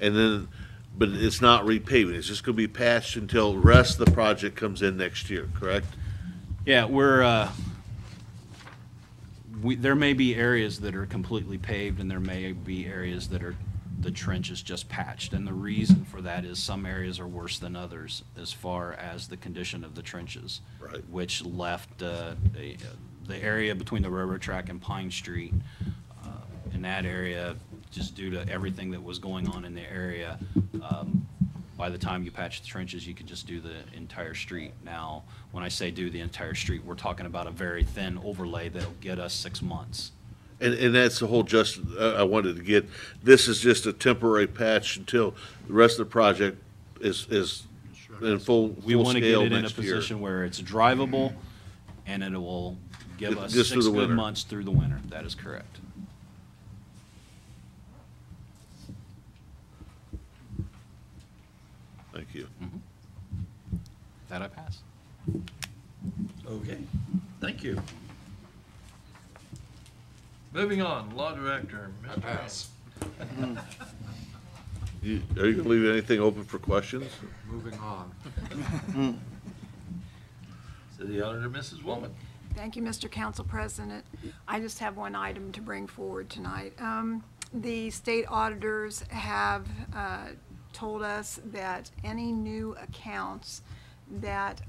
And then, but it's not repaving, it's just gonna be patched until the rest of the project comes in next year, correct? Yeah, there may be areas that are completely paved, and there may be areas that are, the trench is just patched. And the reason for that is some areas are worse than others as far as the condition of the trenches. Right. Which left the area between the railroad track and Pine Street, in that area, just due to everything that was going on in the area, by the time you patch the trenches, you could just do the entire street. Now, when I say do the entire street, we're talking about a very thin overlay that'll get us 6 months. And that's the whole I wanted to get, this is just a temporary patch until the rest of the project is in full We want to get scale it in a next year. position where it's drivable, and it will give us Just through 6 the good winter. months through the winter. That is correct. Thank you. That I pass. Okay, thank you. Moving on, Law Director, Mr. Pass. Are you gonna leave anything open for questions? Moving on. City Auditor, Mrs. Woman. Thank you, Mr. Council President. I just have one item to bring forward tonight. The state auditors have told us that any new accounts that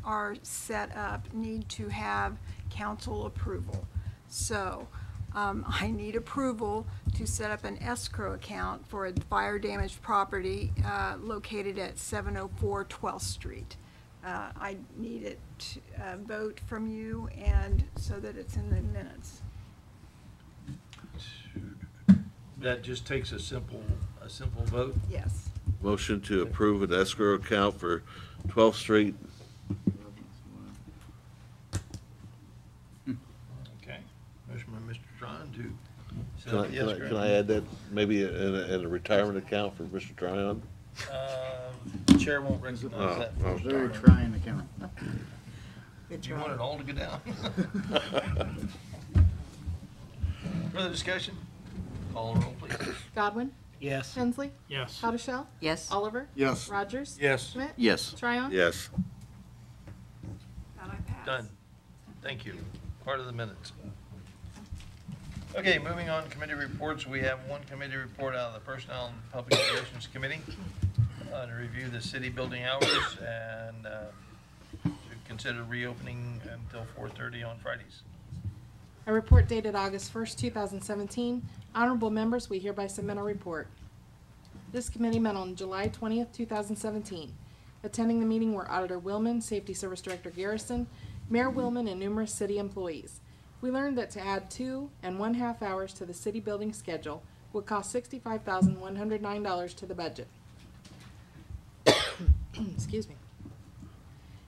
are set up need to have council approval. So I need approval to set up an escrow account for a fire damaged property located at 704 12th Street. I need it to vote from you, and so that it's in the minutes. That just takes a simple vote. Yes. Motion to approve an escrow account for 12th Street. Okay. Motion by Mr. Tryon to set Can up I, the can I, escrow. can I add that maybe in a retirement account for Mr. Tryon? The chair won't recognize that. Oh, Very trying account. Do you want it all to go down? Further discussion? Call the roll, please. Godwin, Yes. Hensley, Yes. Hottishell, Yes. Oliver, Yes. Rogers. Yes. Schmidt. Yes. Tryon. Yes. That I pass. Done. Thank you. Part of the minutes. Okay, moving on, committee reports. We have one committee report out of the Personnel and Public Relations Committee to review the city building hours and to consider reopening until 4:30 on Fridays. A report dated August 1st, 2017. Honorable members, we hereby submit our report. This committee met on July 20th, 2017. Attending the meeting were Auditor Willman, Safety Service Director Garrison, Mayor Willman, and numerous city employees. We learned that to add 2 1/2 hours to the city building schedule would cost $65,109 to the budget. Excuse me.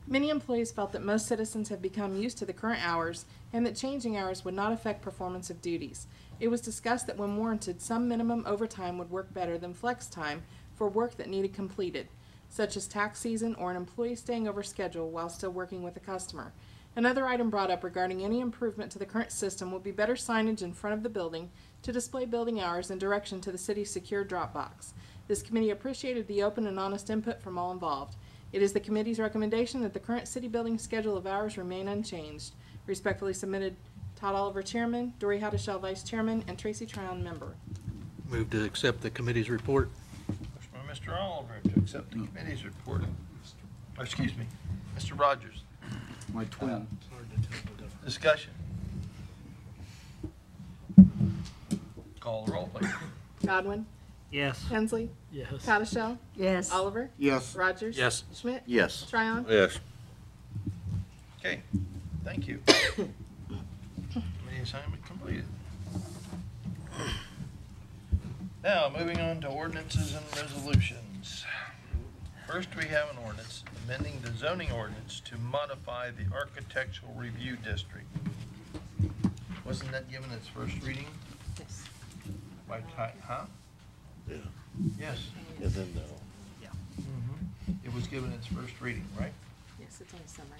Many employees felt that most citizens have become used to the current hours and that changing hours would not affect performance of duties. It was discussed that when warranted, some minimum overtime would work better than flex time for work that needed completed, such as tax season or an employee staying over schedule while still working with a customer. Another item brought up regarding any improvement to the current system will be better signage in front of the building to display building hours and direction to the city's secure drop box. This committee appreciated the open and honest input from all involved. It is the committee's recommendation that the current city building schedule of hours remain unchanged. Respectfully submitted, Todd Oliver, Chairman, Dory Haddishell, Vice Chairman, and Tracy Tryon, Member. Move to accept the committee's report. Motion by Mr. Oliver to accept the committee's report. Or, excuse me, Mr. Rogers. My twin. Discussion. Call the roll, please. Godwin, Yes. Hensley, Yes. Haddishell, Yes. Oliver, Yes. Rogers. Yes. Schmidt. Yes. Tryon. Yes. Okay, thank you. Committee assignment completed. Now, moving on to ordinances and resolutions. First, we have an ordinance amending the zoning ordinance to modify the architectural review district. Wasn't that given its first reading? Yes. By huh? Yeah. Yes. And then no. It was given its first reading, right? Yes, it's on the summary.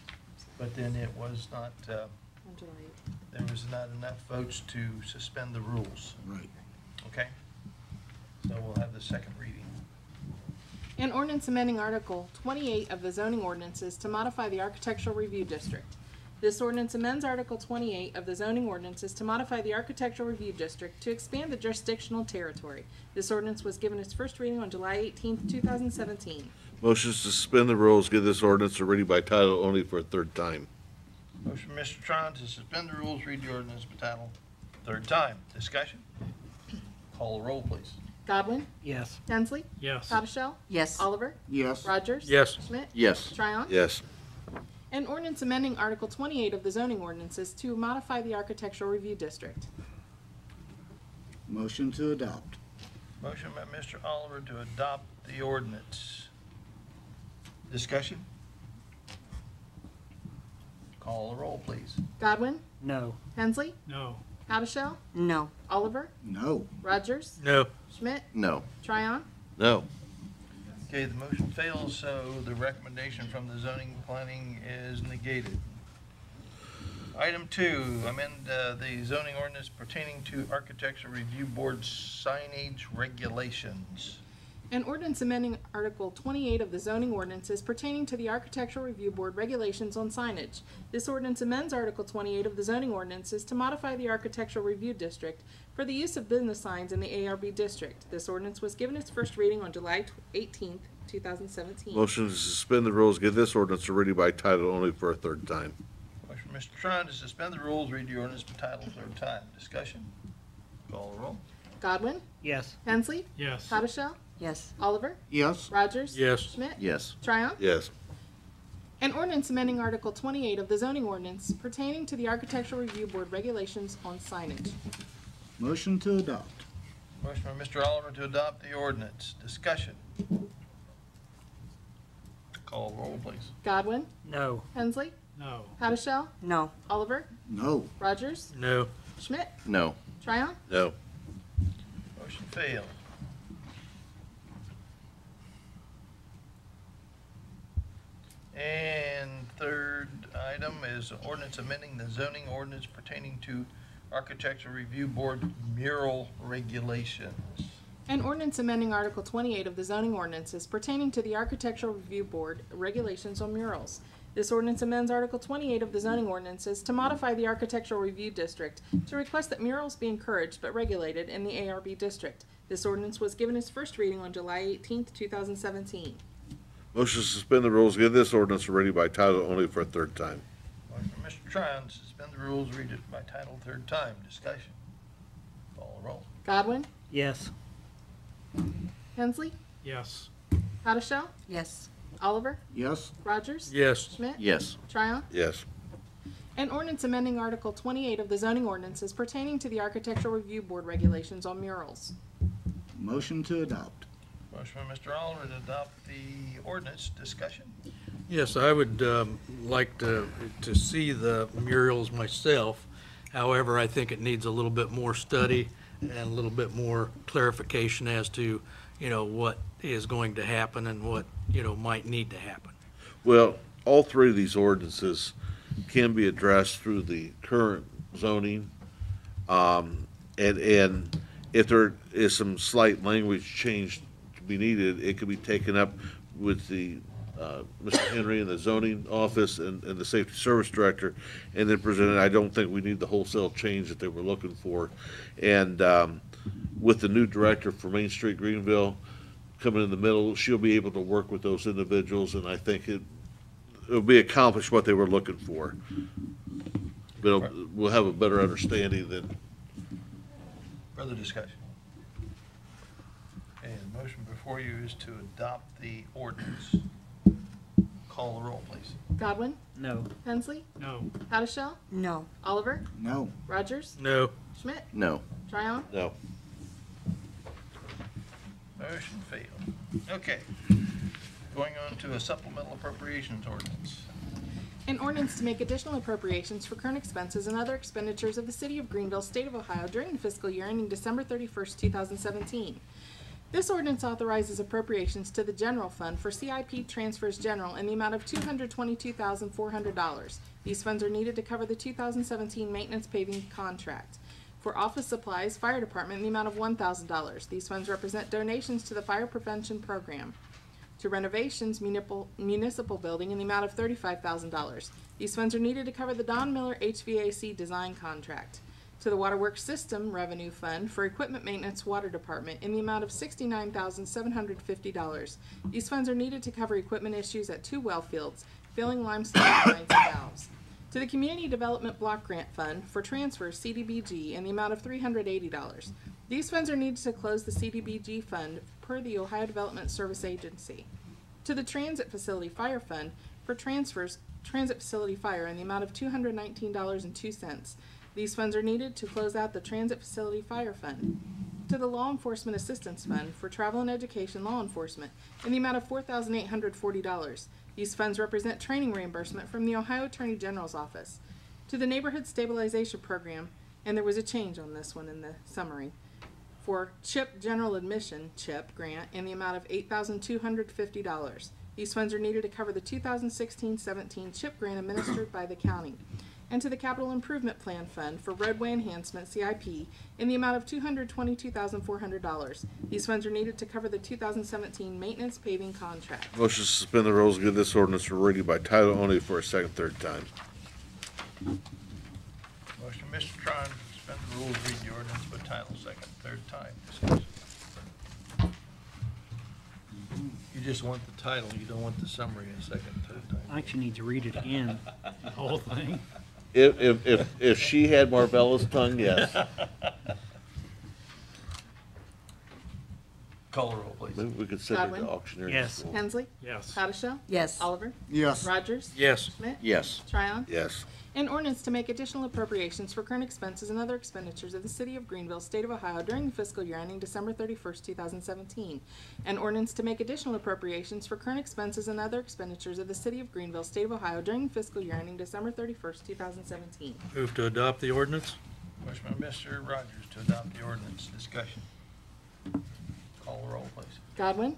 But then it was not, On July 18th. there was not enough votes to suspend the rules, Right. okay? So we'll have the second reading. An ordinance amending Article 28 of the zoning ordinances to modify the architectural review district. This ordinance amends Article 28 of the zoning ordinances to modify the architectural review district to expand the jurisdictional territory. This ordinance was given its first reading on July 18th, 2017. Motion to suspend the rules, give this ordinance a reading by title only for a third time. Motion, Mr. Tron, to suspend the rules, read the ordinance by title, third time. Discussion? Call the roll, please. Godwin, Yes. Hensley, Yes. Haddishell, Yes. Oliver, Yes. Rogers. Yes. Schmidt. Yes. Tryon. Yes. An ordinance amending Article 28 of the zoning ordinances to modify the architectural review district. Motion to adopt. Motion by Mr. Oliver to adopt the ordinance. Discussion? Call the roll, please. Godwin, No. Hensley, No. Haddishell, No. Oliver, No. Rogers, No. Schmidt, No. Tryon. No. Okay, the motion fails, so the recommendation from the zoning planning is negated. Item 2, amend the zoning ordinance pertaining to Architecture Review Board signage regulations. An ordinance amending Article 28 of the zoning ordinances pertaining to the Architectural Review Board regulations on signage. This ordinance amends Article 28 of the zoning ordinances to modify the Architectural Review District for the use of business signs in the ARB district. This ordinance was given its first reading on July 18th, 2017. Motion to suspend the rules, give this ordinance a reading by title only for a third time. Motion, Mr. Tron, to suspend the rules, read the ordinance by title, third time. Discussion? Call the roll. Godwin, Yes. Hensley, Yes. Haddishell, Yes. Oliver, Yes. Rogers. Yes. Schmidt. Yes. Tryon. Yes. An ordinance amending Article 28 of the zoning ordinance pertaining to the Architectural Review Board regulations on signage. Motion to adopt. Motion by Mr. Oliver to adopt the ordinance. Discussion? Call the roll, please. Godwin, No. Hensley, No. Haddishell, No. Oliver, No. Rogers, No. Schmidt, No. Tryon. No. Motion failed. And third item is ordinance amending the zoning ordinance pertaining to Architecture Review Board mural regulations. An ordinance amending Article 28 of the zoning ordinances pertaining to the Architectural Review Board regulations on murals. This ordinance amends Article 28 of the zoning ordinances to modify the Architectural Review District to request that murals be encouraged but regulated in the ARB district. This ordinance was given its first reading on July 18th, 2017. Motion to suspend the rules, give this ordinance a reading by title only for a third time. Motion by Mr. Tryon, to suspend the rules, read it by title, third time. Discussion? Call the roll. Godwin, Yes. Hensley, Yes. Haddishell, Yes. Oliver, Yes. Rogers, Yes. Schmidt, Yes. Tryon. Yes. An ordinance amending Article 28 of the zoning ordinances pertaining to the Architectural Review Board regulations on murals. Motion to adopt. Motion by Mr. Oliver to adopt the ordinance. Discussion. Yes, I would like to see the murals myself. However, I think it needs a little bit more study and a little bit more clarification as to, what is going to happen and what, might need to happen. Well, all three of these ordinances can be addressed through the current zoning. And if there is some slight language change to be needed, it could be taken up with the Mr. Henry in the zoning office and the safety service director, and then presented. I don't think we need the wholesale change that they were looking for. And with the new director for Main Street Greenville coming in the middle, she'll be able to work with those individuals, and I think it'll be accomplished what they were looking for. But we'll have a better understanding than. Further discussion. Okay, the motion before you is to adopt the ordinance. Call the roll, please. Godwin? No. Hensley? No. Haddashell? No. Oliver? No. Rogers? No. Schmidt? No. Tryon? No. Motion failed. Okay. Going on to a supplemental appropriations ordinance. An ordinance to make additional appropriations for current expenses and other expenditures of the City of Greenville, State of Ohio during the fiscal year ending December 31st, 2017. This ordinance authorizes appropriations to the general fund for CIP transfers general in the amount of $222,400. These funds are needed to cover the 2017 maintenance paving contract. For office supplies, fire department in the amount of $1,000. These funds represent donations to the fire prevention program. To renovations, municipal building in the amount of $35,000. These funds are needed to cover the Don Miller HVAC design contract. To the Waterworks System Revenue Fund for equipment maintenance water department in the amount of $69,750. These funds are needed to cover equipment issues at 2 well fields, filling limestone lines and valves. To the Community Development Block Grant Fund for transfer CDBG in the amount of $380. These funds are needed to close the CDBG fund per the Ohio Development Service Agency. To the Transit Facility Fire Fund for transfers Transit Facility Fire in the amount of $219.02. These funds are needed to close out the Transit Facility Fire Fund. To the Law Enforcement Assistance Fund for Travel and Education Law Enforcement in the amount of $4,840. These funds represent training reimbursement from the Ohio Attorney General's Office. To the Neighborhood Stabilization Program, and there was a change on this one in the summary, for CHIP General Admission CHIP grant in the amount of $8,250. These funds are needed to cover the 2016-17 CHIP grant administered by the county. And to the Capital Improvement Plan Fund for roadway enhancement CIP in the amount of $222,400. These funds are needed to cover the 2017 maintenance paving contract. Motion to suspend the rules and give this ordinance for reading by title only for a second, third time. Motion, Mr. Tryon, to suspend the rules, read the ordinance by title, second, third time. Discussion. You just want the title, you don't want the summary a second, third time. I actually need to read it again, the whole thing. If she had Marbella's tongue, yes. Call the roll, please. Maybe we could send it Godwin? to auctioneering Yes. school. Hensley? Yes. Haddashell? Yes. Oliver? Yes. Rogers? Yes. Schmidt? Yes. Tryon? Yes. An ordinance to make additional appropriations for current expenses and other expenditures of the City of Greenville, State of Ohio during the fiscal year ending December 31st, 2017. An ordinance to make additional appropriations for current expenses and other expenditures of the City of Greenville, State of Ohio during the fiscal year ending December 31st, 2017. Move to adopt the ordinance? Motion by Mr. Rogers to adopt the ordinance. Discussion. Call the roll, please. Godwin?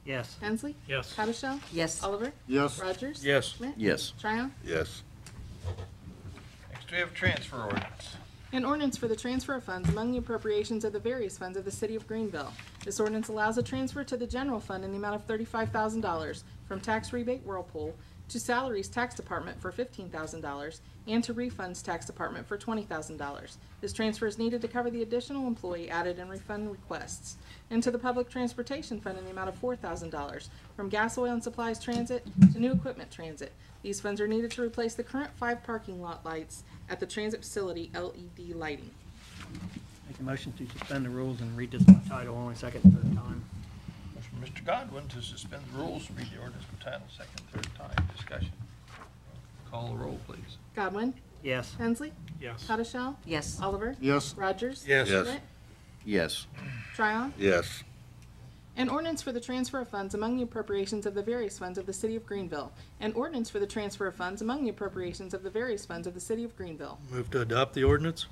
Yes. Hensley? Yes. Haddashell? Yes. Oliver? Yes. Rogers? Yes. Schmidt? Yes. Tryon? Yes. Next, we have transfer ordinance. An ordinance for the transfer of funds among the appropriations of the various funds of the City of Greenville. This ordinance allows a transfer to the general fund in the amount of $35,000 from tax rebate Whirlpool to salaries tax department for $15,000 and to refunds tax department for $20,000. This transfer is needed to cover the additional employee added in refund requests. And to the public transportation fund in the amount of $4,000 from gas, oil, and supplies transit to new equipment transit. These funds are needed to replace the current 5 parking lot lights at the transit facility LED lighting. Make a motion to suspend the rules and read this by title only, second and third time. Motion from Mr. Godwin to suspend the rules, read the ordinance by title, second, third time. Discussion. Call the roll, please. Godwin? Yes. Hensley, Yes. Haddashell, Yes. Oliver, Yes. Rogers. Yes. Yes. Schmidt, Yes. Tryon. Yes. An ordinance for the transfer of funds among the appropriations of the various funds of the City of Greenville. An ordinance for the transfer of funds among the appropriations of the various funds of the City of Greenville. Move to adopt the ordinance?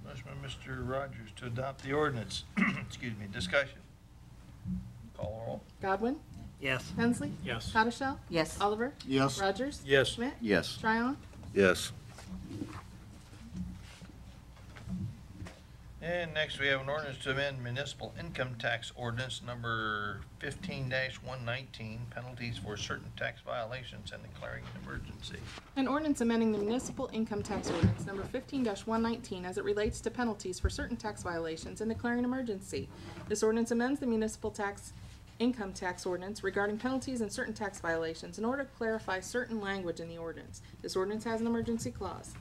Motion by Mr. Rogers to adopt the ordinance. Excuse me, discussion. Call roll. Godwin, Yes. Hensley, Yes. Haddashell, Yes. Oliver, Yes. Rogers. Yes. Schmidt, Yes. Tryon. Yes. And next, we have an ordinance to amend municipal income tax ordinance number 15-119, penalties for certain tax violations and declaring an emergency. An ordinance amending the municipal income tax ordinance number 15-119 as it relates to penalties for certain tax violations and declaring an emergency. This ordinance amends the municipal income tax ordinance regarding penalties and certain tax violations in order to clarify certain language in the ordinance. This ordinance has an emergency clause.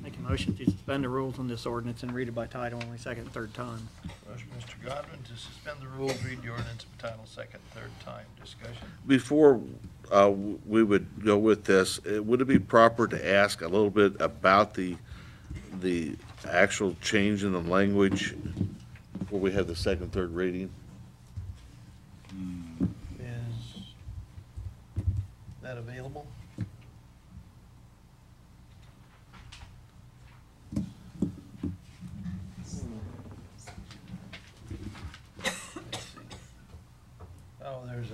Make a motion to suspend the rules on this ordinance and read it by title only, second and third time. Motion, Mr. Godwin, to suspend the rules, read the ordinance by title, second, third time. Discussion. Before we would go with this, would it be proper to ask a little bit about the actual change in the language before we have the second, third reading? Is that available? Oh, there's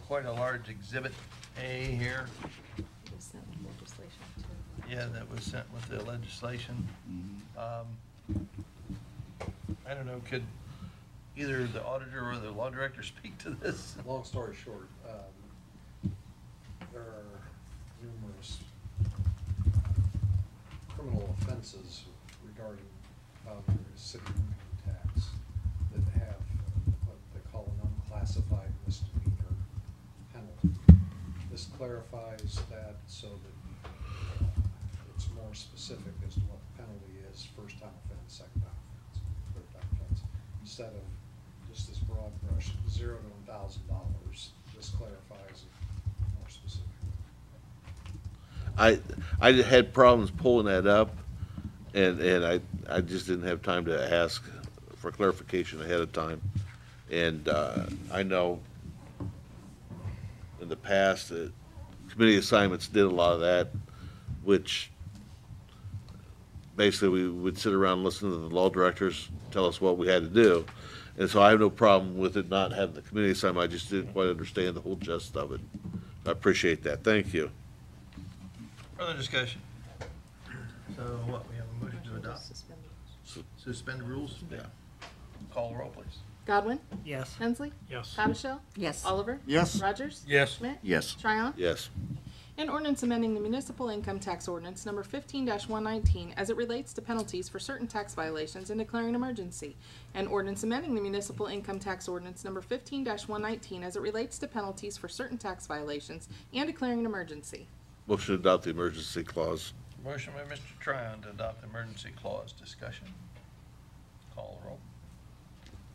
quite a large exhibit A here. Yeah, that was sent with the legislation. I don't know, could either the auditor or the law director speak to this? Long story short, there are numerous criminal offenses regarding city income tax that have what they call an unclassified misdemeanor penalty. This clarifies that so that it's more specific as to what the penalty is, first time offense, second time offense, third time offense, instead of just this broad brush, $0 to $1,000. This clarifies it more specifically. I had problems pulling that up, and I just didn't have time to ask for clarification ahead of time. And I know in the past that committee assignments did a lot of that, which basically we would sit around and listen to the law directors tell us what we had to do. And so I have no problem with it not having the committee assignment. I just didn't quite understand the whole gist of it. I appreciate that. Thank you. Further discussion? So what, we have a motion to adopt? Suspend the rules? Yeah. Call the roll, please. Godwin, Yes. Hensley, Yes. Haddashell, Yes. Oliver, Yes. Rogers. Yes. Schmidt, Yes. Tryon. Yes. An ordinance amending the municipal income tax ordinance number 15-119 as it relates to penalties for certain tax violations and declaring an emergency. An ordinance amending the municipal income tax ordinance number 15-119 as it relates to penalties for certain tax violations and declaring an emergency. Motion to adopt the emergency clause. Motion by Mr. Tryon to adopt the emergency clause. Discussion? Call the roll.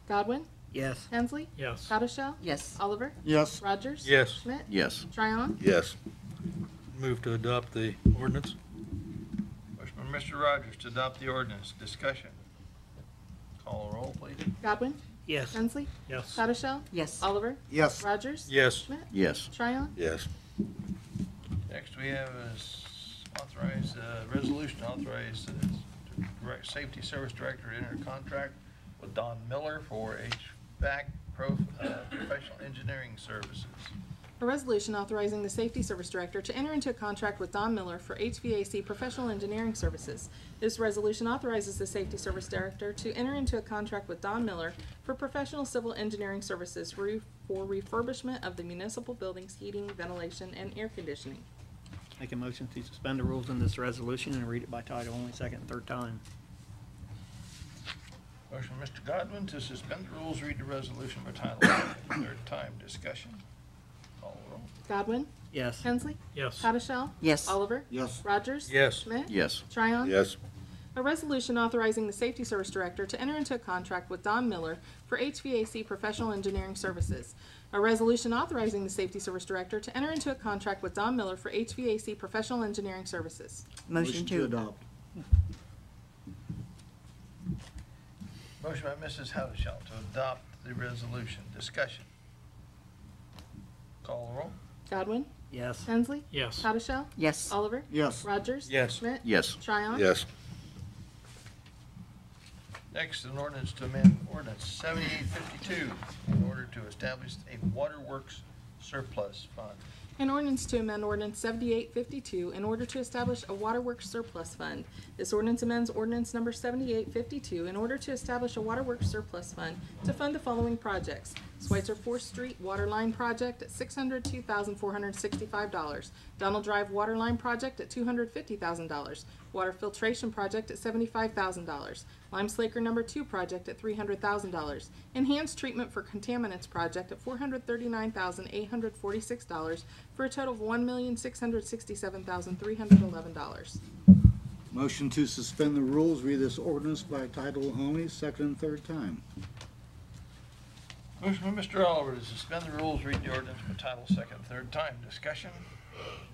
Godwin, Yes. Hensley, Yes. Haddashell, Yes. Oliver, Yes. Rogers. Yes. Schmidt, Yes. Tryon. Yes. Move to adopt the ordinance? Motion by Mr. Rogers to adopt the ordinance. Discussion? Call the roll, please. Godwin, Yes. Hensley, Yes. Haddashell, Yes. Oliver, Yes. Rogers. Yes. Schmidt, Yes. Tryon. Yes. Next, we have is authorize, resolution authorize the Safety Service Director to enter a contract with Don Miller for HVAC professional engineering services. A resolution authorizing the Safety Service Director to enter into a contract with Don Miller for HVAC professional engineering services. This resolution authorizes the Safety Service Director to enter into a contract with Don Miller for professional civil engineering services for refurbishment of the municipal buildings, heating, ventilation, and air conditioning. Make a motion to suspend the rules on this resolution and read it by title only, second and third time. Motion, Mr. Godwin, to suspend the rules, read the resolution by title only, third time. Discussion? Call the roll. Godwin, Yes. Hensley, Yes. Haddashell, Yes. Oliver, Yes. Rogers. Yes. Schmidt, Yes. Tryon. Yes. A A resolution authorizing the Safety Service Director to enter into a contract with Don Miller for HVAC professional engineering services. A resolution authorizing the Safety Service Director to enter into a contract with Don Miller for HVAC professional engineering services. Motion to adopt. Motion by Mrs. Haudashelt to adopt the resolution. Discussion. Call the roll. Godwin? Yes. Hensley? Yes. Haudashelt? Yes. Oliver? Yes. Rogers? Yes. Schmidt? Yes. Tryon? Yes. Next, an ordinance to amend ordinance 7852 in order to establish a waterworks surplus fund. An ordinance to amend ordinance 7852 in order to establish a waterworks surplus fund. This ordinance amends ordinance number 7852 in order to establish a waterworks surplus fund to fund the following projects. Schweitzer 4th Street Water Line Project at $602,465. Donald Drive Water Line Project at $250,000. Water Filtration Project at $75,000. Lime Slaker Number 2 Project at $300,000. Enhanced Treatment for Contaminants Project at $439,846 for a total of $1,667,311. Motion to suspend the rules, read this ordinance by title only, second and third time. Motion by Mr. Oliver to suspend the rules, read the ordinance by title second, third time. Discussion.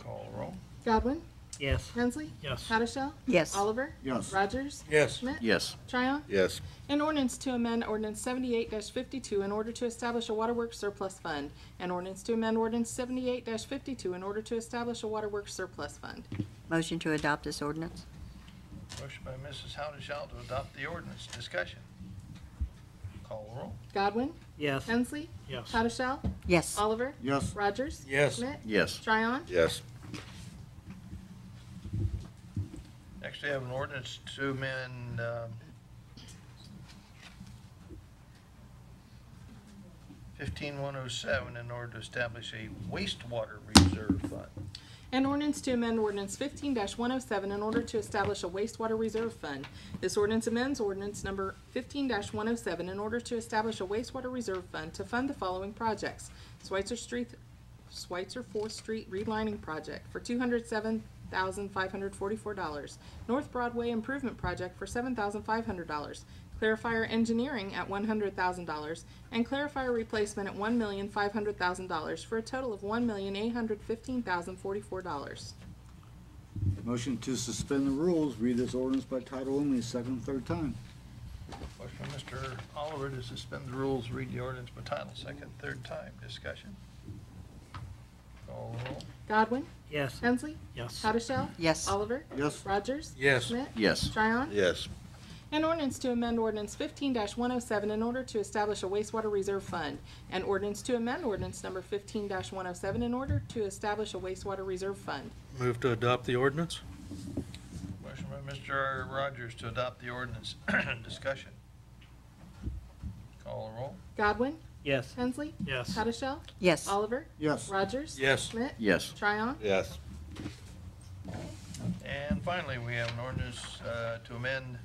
Call the roll. Godwin? Yes. Hensley? Yes. Haudashelt? Yes. Oliver? Yes. Rogers? Yes. Schmidt? Yes. Tryon? Yes. An ordinance to amend ordinance 78-52 in order to establish a waterworks surplus fund. An ordinance to amend ordinance 78-52 in order to establish a waterworks surplus fund. Motion to adopt this ordinance? Motion by Mrs. Haudashelt to adopt the ordinance. Discussion. Call the roll. Godwin? Yes. Hensley? Yes. Haudashelt? Yes. Oliver? Yes. Rogers? Yes. Schmidt? Yes. Tryon? Yes. Next, we have an ordinance to amend 15107 in order to establish a wastewater reserve fund. An ordinance to amend ordinance 15-107 in order to establish a wastewater reserve fund. This ordinance amends ordinance number 15-107 in order to establish a wastewater reserve fund to fund the following projects. Schweitzer 4th Street Relining Project for $207,544. North Broadway Improvement Project for $7,500. Clarifier Engineering at $100,000, and clarifier replacement at $1,500,000 for a total of $1,815,044. Motion to suspend the rules, read this ordinance by title only, second and third time. Motion by Mr. Oliver to suspend the rules, read the ordinance by title, second, third time. Discussion. Call the roll. Godwin? Yes. Hensley? Yes. Haudashelt? Yes. Oliver? Yes. Rogers? Yes. Schmidt? Yes. Tryon? Yes. An ordinance to amend ordinance 15-107 in order to establish a wastewater reserve fund. An ordinance to amend ordinance number 15-107 in order to establish a wastewater reserve fund. Move to adopt the ordinance? Motion by Mr. Rogers to adopt the ordinance. Discussion. Call the roll. Godwin? Yes. Hensley? Yes. Haudashelt? Yes. Oliver? Yes. Rogers? Yes. Schmidt? Yes. Tryon? Yes. And finally, we have an ordinance to amend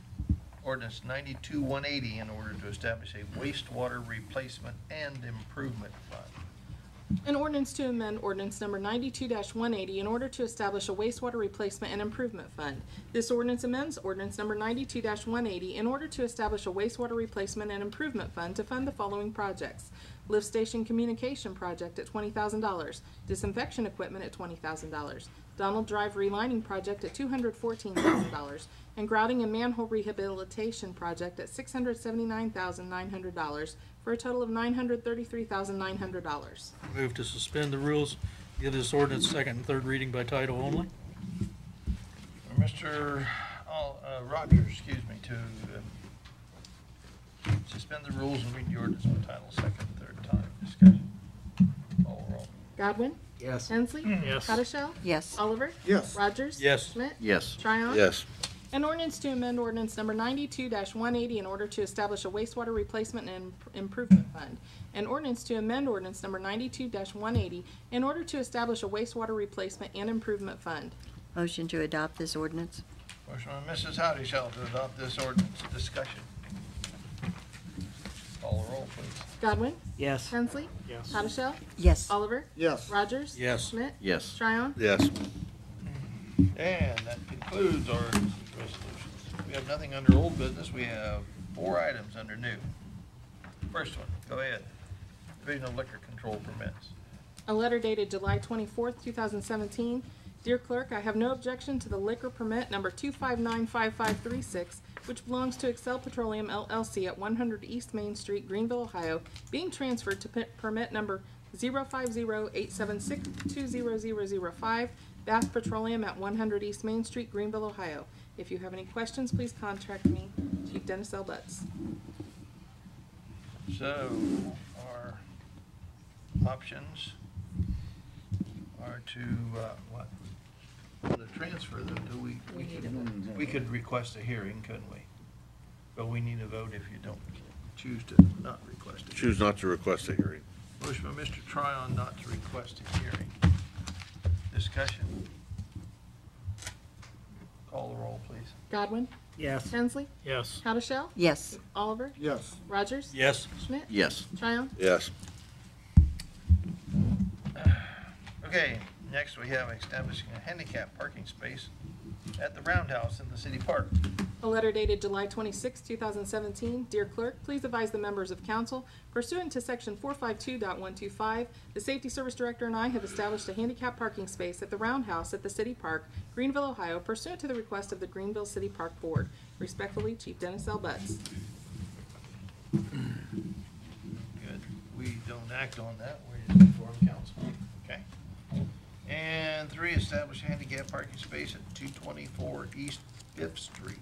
ordinance 92-180 in order to establish a wastewater replacement and improvement fund. An ordinance to amend ordinance number 92-180 in order to establish a wastewater replacement and improvement fund. This ordinance amends ordinance number 92-180 in order to establish a wastewater replacement and improvement fund to fund the following projects. Lift station communication project at $20,000. Disinfection equipment at $20,000. Donald Drive relining project at $214,000. And grouting and manhole rehabilitation project at $679,900 for a total of $933,900. Move to suspend the rules, give this ordinance second and third reading by title only? Mr. Rogers, excuse me, to suspend the rules and read the ordinance by title second and third time. Discussion. Call the roll. Godwin? Yes. Hensley? Yes. Haudashelt? Yes. Oliver? Yes. Rogers? Yes. Schmidt? Yes. Tryon? Yes. An ordinance to amend ordinance number 92-180 in order to establish a wastewater replacement and improvement fund. An ordinance to amend ordinance number 92-180 in order to establish a wastewater replacement and improvement fund. Motion to adopt this ordinance? Motion by Mrs. Haudashelt to adopt this ordinance. Discussion. Call the roll, please. Godwin? Yes. Hensley? Yes. Haudashelt? Yes. Oliver? Yes. Rogers? Yes. Schmidt? Yes. Tryon? Yes. And that concludes our resolutions. We have nothing under old business. We have 4 items under new. First one, go ahead. Division of Liquor Control Permits. A letter dated July 24th, 2017. Dear Clerk, I have no objection to the liquor permit number 2595536, which belongs to Excel Petroleum LLC at 100 East Main Street, Greenville, Ohio, being transferred to permit number 050-876-20005, Bass Petroleum at 100 East Main Street, Greenville, Ohio. If you have any questions, please contact me, Chief Dennis L. Butts. So, our options are to, what? For the transfer, though, we could request a hearing, couldn't we? But we need a vote if you don't choose to not request a hearing. Choose not to request a hearing. Motion by Mr. Tryon not to request a hearing. Discussion. Call the roll, please. Godwin? Yes. Hensley? Yes. Howdeshell? Yes. Oliver? Yes. Rogers? Yes. Schmidt? Yes. Tryon? Yes. Okay, next we have establishing a handicap parking space at the Roundhouse in the city park. A letter dated July 26, 2017. Dear Clerk, please advise the members of council, pursuant to section 452.125, the Safety Service Director and I have established a handicap parking space at the Roundhouse at the City Park, Greenville, Ohio, pursuant to the request of the Greenville City Park Board. Respectfully, Chief Dennis L. Butts. Good. We don't act on that, we just inform council. Okay. And 3, establish a handicap parking space at 224 East 5th Street.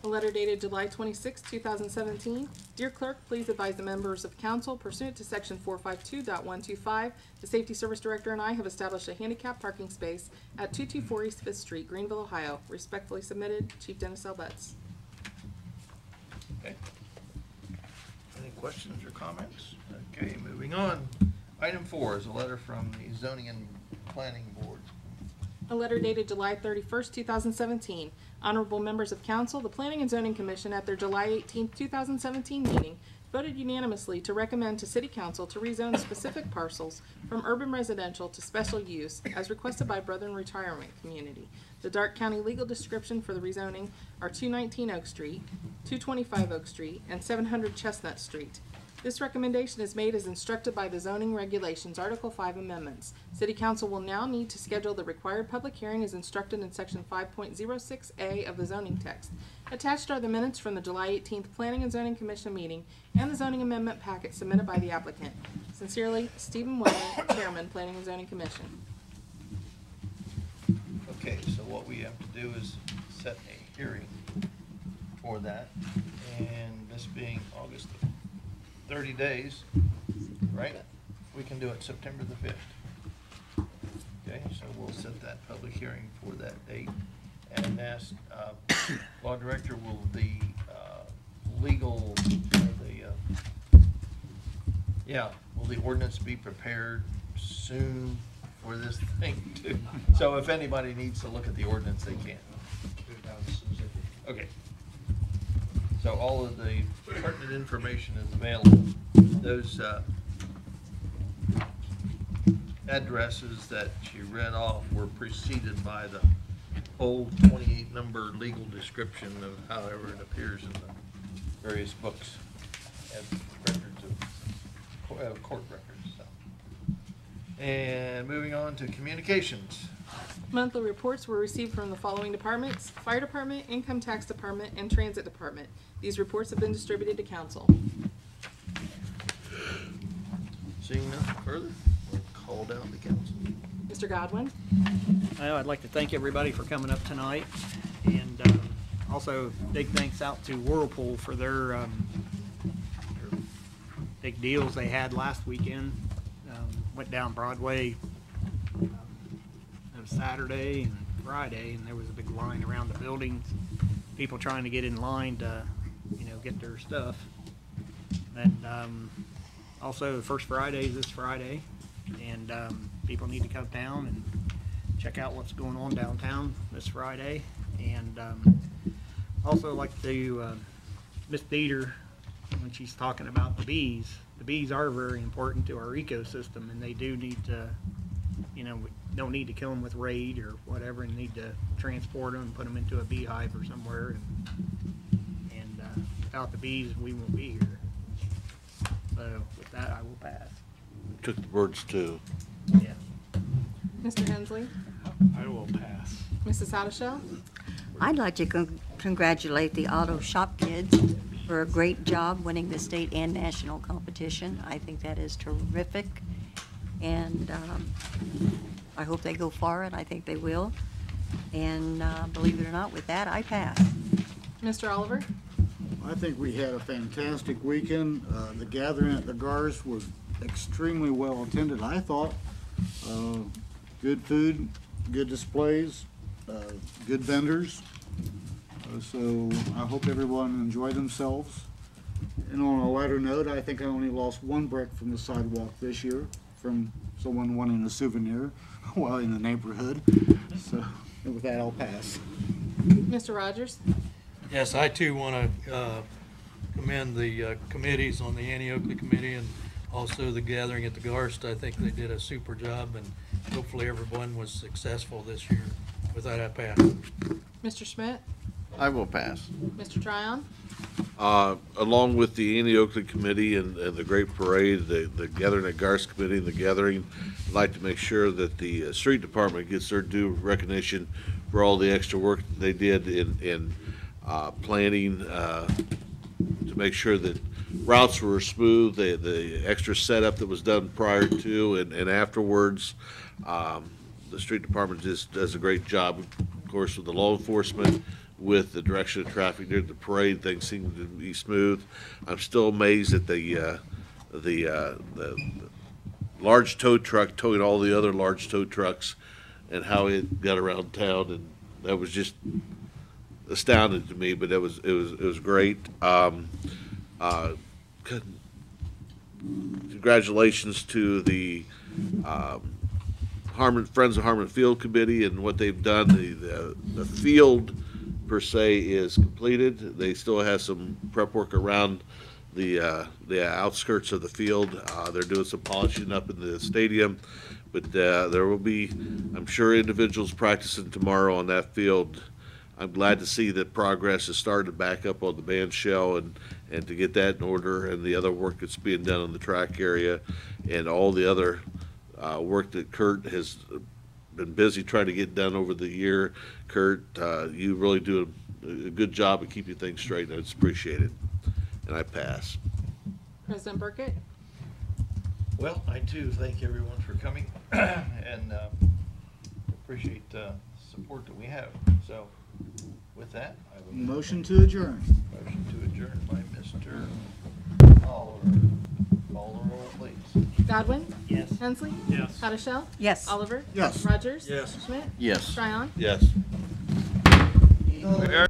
A letter dated July 26, 2017. Dear Clerk, please advise the members of council, pursuant to section 452.125, the Safety Service Director and I have established a handicap parking space at 224 East 5th Street, Greenville, Ohio. Respectfully submitted, Chief Dennis L. Butts. Okay. Any questions or comments? Okay, moving on. Item 4 is a letter from the Zoning and Planning Board. A letter dated July 31st, 2017. Honorable members of council, the Planning and Zoning Commission at their July 18th, 2017 meeting voted unanimously to recommend to City Council to rezone specific parcels from urban residential to special use as requested by Brethren Retirement Community. The Dark County legal description for the rezoning are 219 Oak Street, 225 Oak Street, and 700 Chestnut Street. This recommendation is made as instructed by the Zoning Regulations, Article 5 Amendments. City Council will now need to schedule the required public hearing as instructed in Section 5.06A of the zoning text. Attached are the minutes from the July 18th Planning and Zoning Commission meeting and the zoning amendment packet submitted by the applicant. Sincerely, Stephen Weller, Chairman, Planning and Zoning Commission. Okay, so what we have to do is set a hearing for that, and this being August 30 days, right? We can do it September the 5th. Okay, so we'll set that public hearing for that date and ask, Law Director, will the legal, will the ordinance be prepared soon for this thing too? So if anybody needs to look at the ordinance, they can. Okay. So all of the pertinent information is available. Those addresses that she read off were preceded by the old 28 number legal description of however it appears in the various books and records of court records. So. And moving on to communications. Monthly reports were received from the following departments: Fire Department, Income Tax Department, and Transit Department. These reports have been distributed to council. Seeing nothing further, we'll call down the council. Mr. Godwin? Well, I'd like to thank everybody for coming up tonight, and also big thanks out to Whirlpool for their big deals they had last weekend. Went down Broadway Saturday and Friday, and there was a big line around the buildings, people trying to get in line to, get their stuff. And also, the first Friday is this Friday, and people need to come down and check out what's going on downtown this Friday. And also like to Miss Dieter, when she's talking about the bees are very important to our ecosystem, and they do need to you know, we don't need to kill them with raid or whatever, and need to transport them and put them into a beehive or somewhere. And without the bees, we won't be here. So with that, I will pass. Took the birds too. Yeah. Mr. Hensley? I will pass. Mrs. Haddishell? I'd like to congratulate the auto shop kids for a great job winning the state and national competition. I think that is terrific, and I hope they go far, and I think they will. And believe it or not, with that, I pass. Mr. Oliver? I think we had a fantastic weekend. The gathering at the Gars was extremely well attended, I thought. Good food, good displays, good vendors. So I hope everyone enjoyed themselves. And on a lighter note, I think I only lost one brick from the sidewalk this year from someone wanting a souvenir while in the neighborhood. So and with that, I'll pass. Mr. Rogers? Yes, I too want to commend the committees on the Annie Oakley Committee and also the gathering at the Garst. I think they did a super job, and hopefully everyone was successful this year. With that, I pass. Mr. Schmidt? I will pass. Mr. Tryon? Along with the Annie Oakley Committee and the great parade, the Gathering at Garst Committee and the gathering, I'd like to make sure that the street department gets their due recognition for all the extra work that they did in planning to make sure that routes were smooth, the extra setup that was done prior to and afterwards. The street department just does a great job, of course, with the law enforcement, with the direction of traffic during the parade. Things seem to be smooth. I'm still amazed at the large tow truck towing all the other large tow trucks and how it got around town, and that was just astounding to me. But it was great. Congratulations to the Friends of Harmon Field Committee and what they've done. The field per se is completed. They still have some prep work around the outskirts of the field. They're doing some polishing up in the stadium, but there will be, I'm sure, individuals practicing tomorrow on that field. I'm glad to see that progress is starting to back up on the band shell and to get that in order, and the other work that's being done on the track area and all the other work that Kurt has been busy trying to get done over the year. Kurt, you really do a good job of keeping things straight, and it's appreciated. And I pass. President Burkett? Well, I too thank everyone for coming and appreciate the support that we have. So with that, I will Motion to adjourn. motion to adjourn by Mr. Oliver. Call the roll, please. Godwin? Yes. Hensley? Yes. Haddishell? Yes. Oliver? Yes. Rogers? Yes. Schmidt? Yes. Tryon? Yes. Adjourn.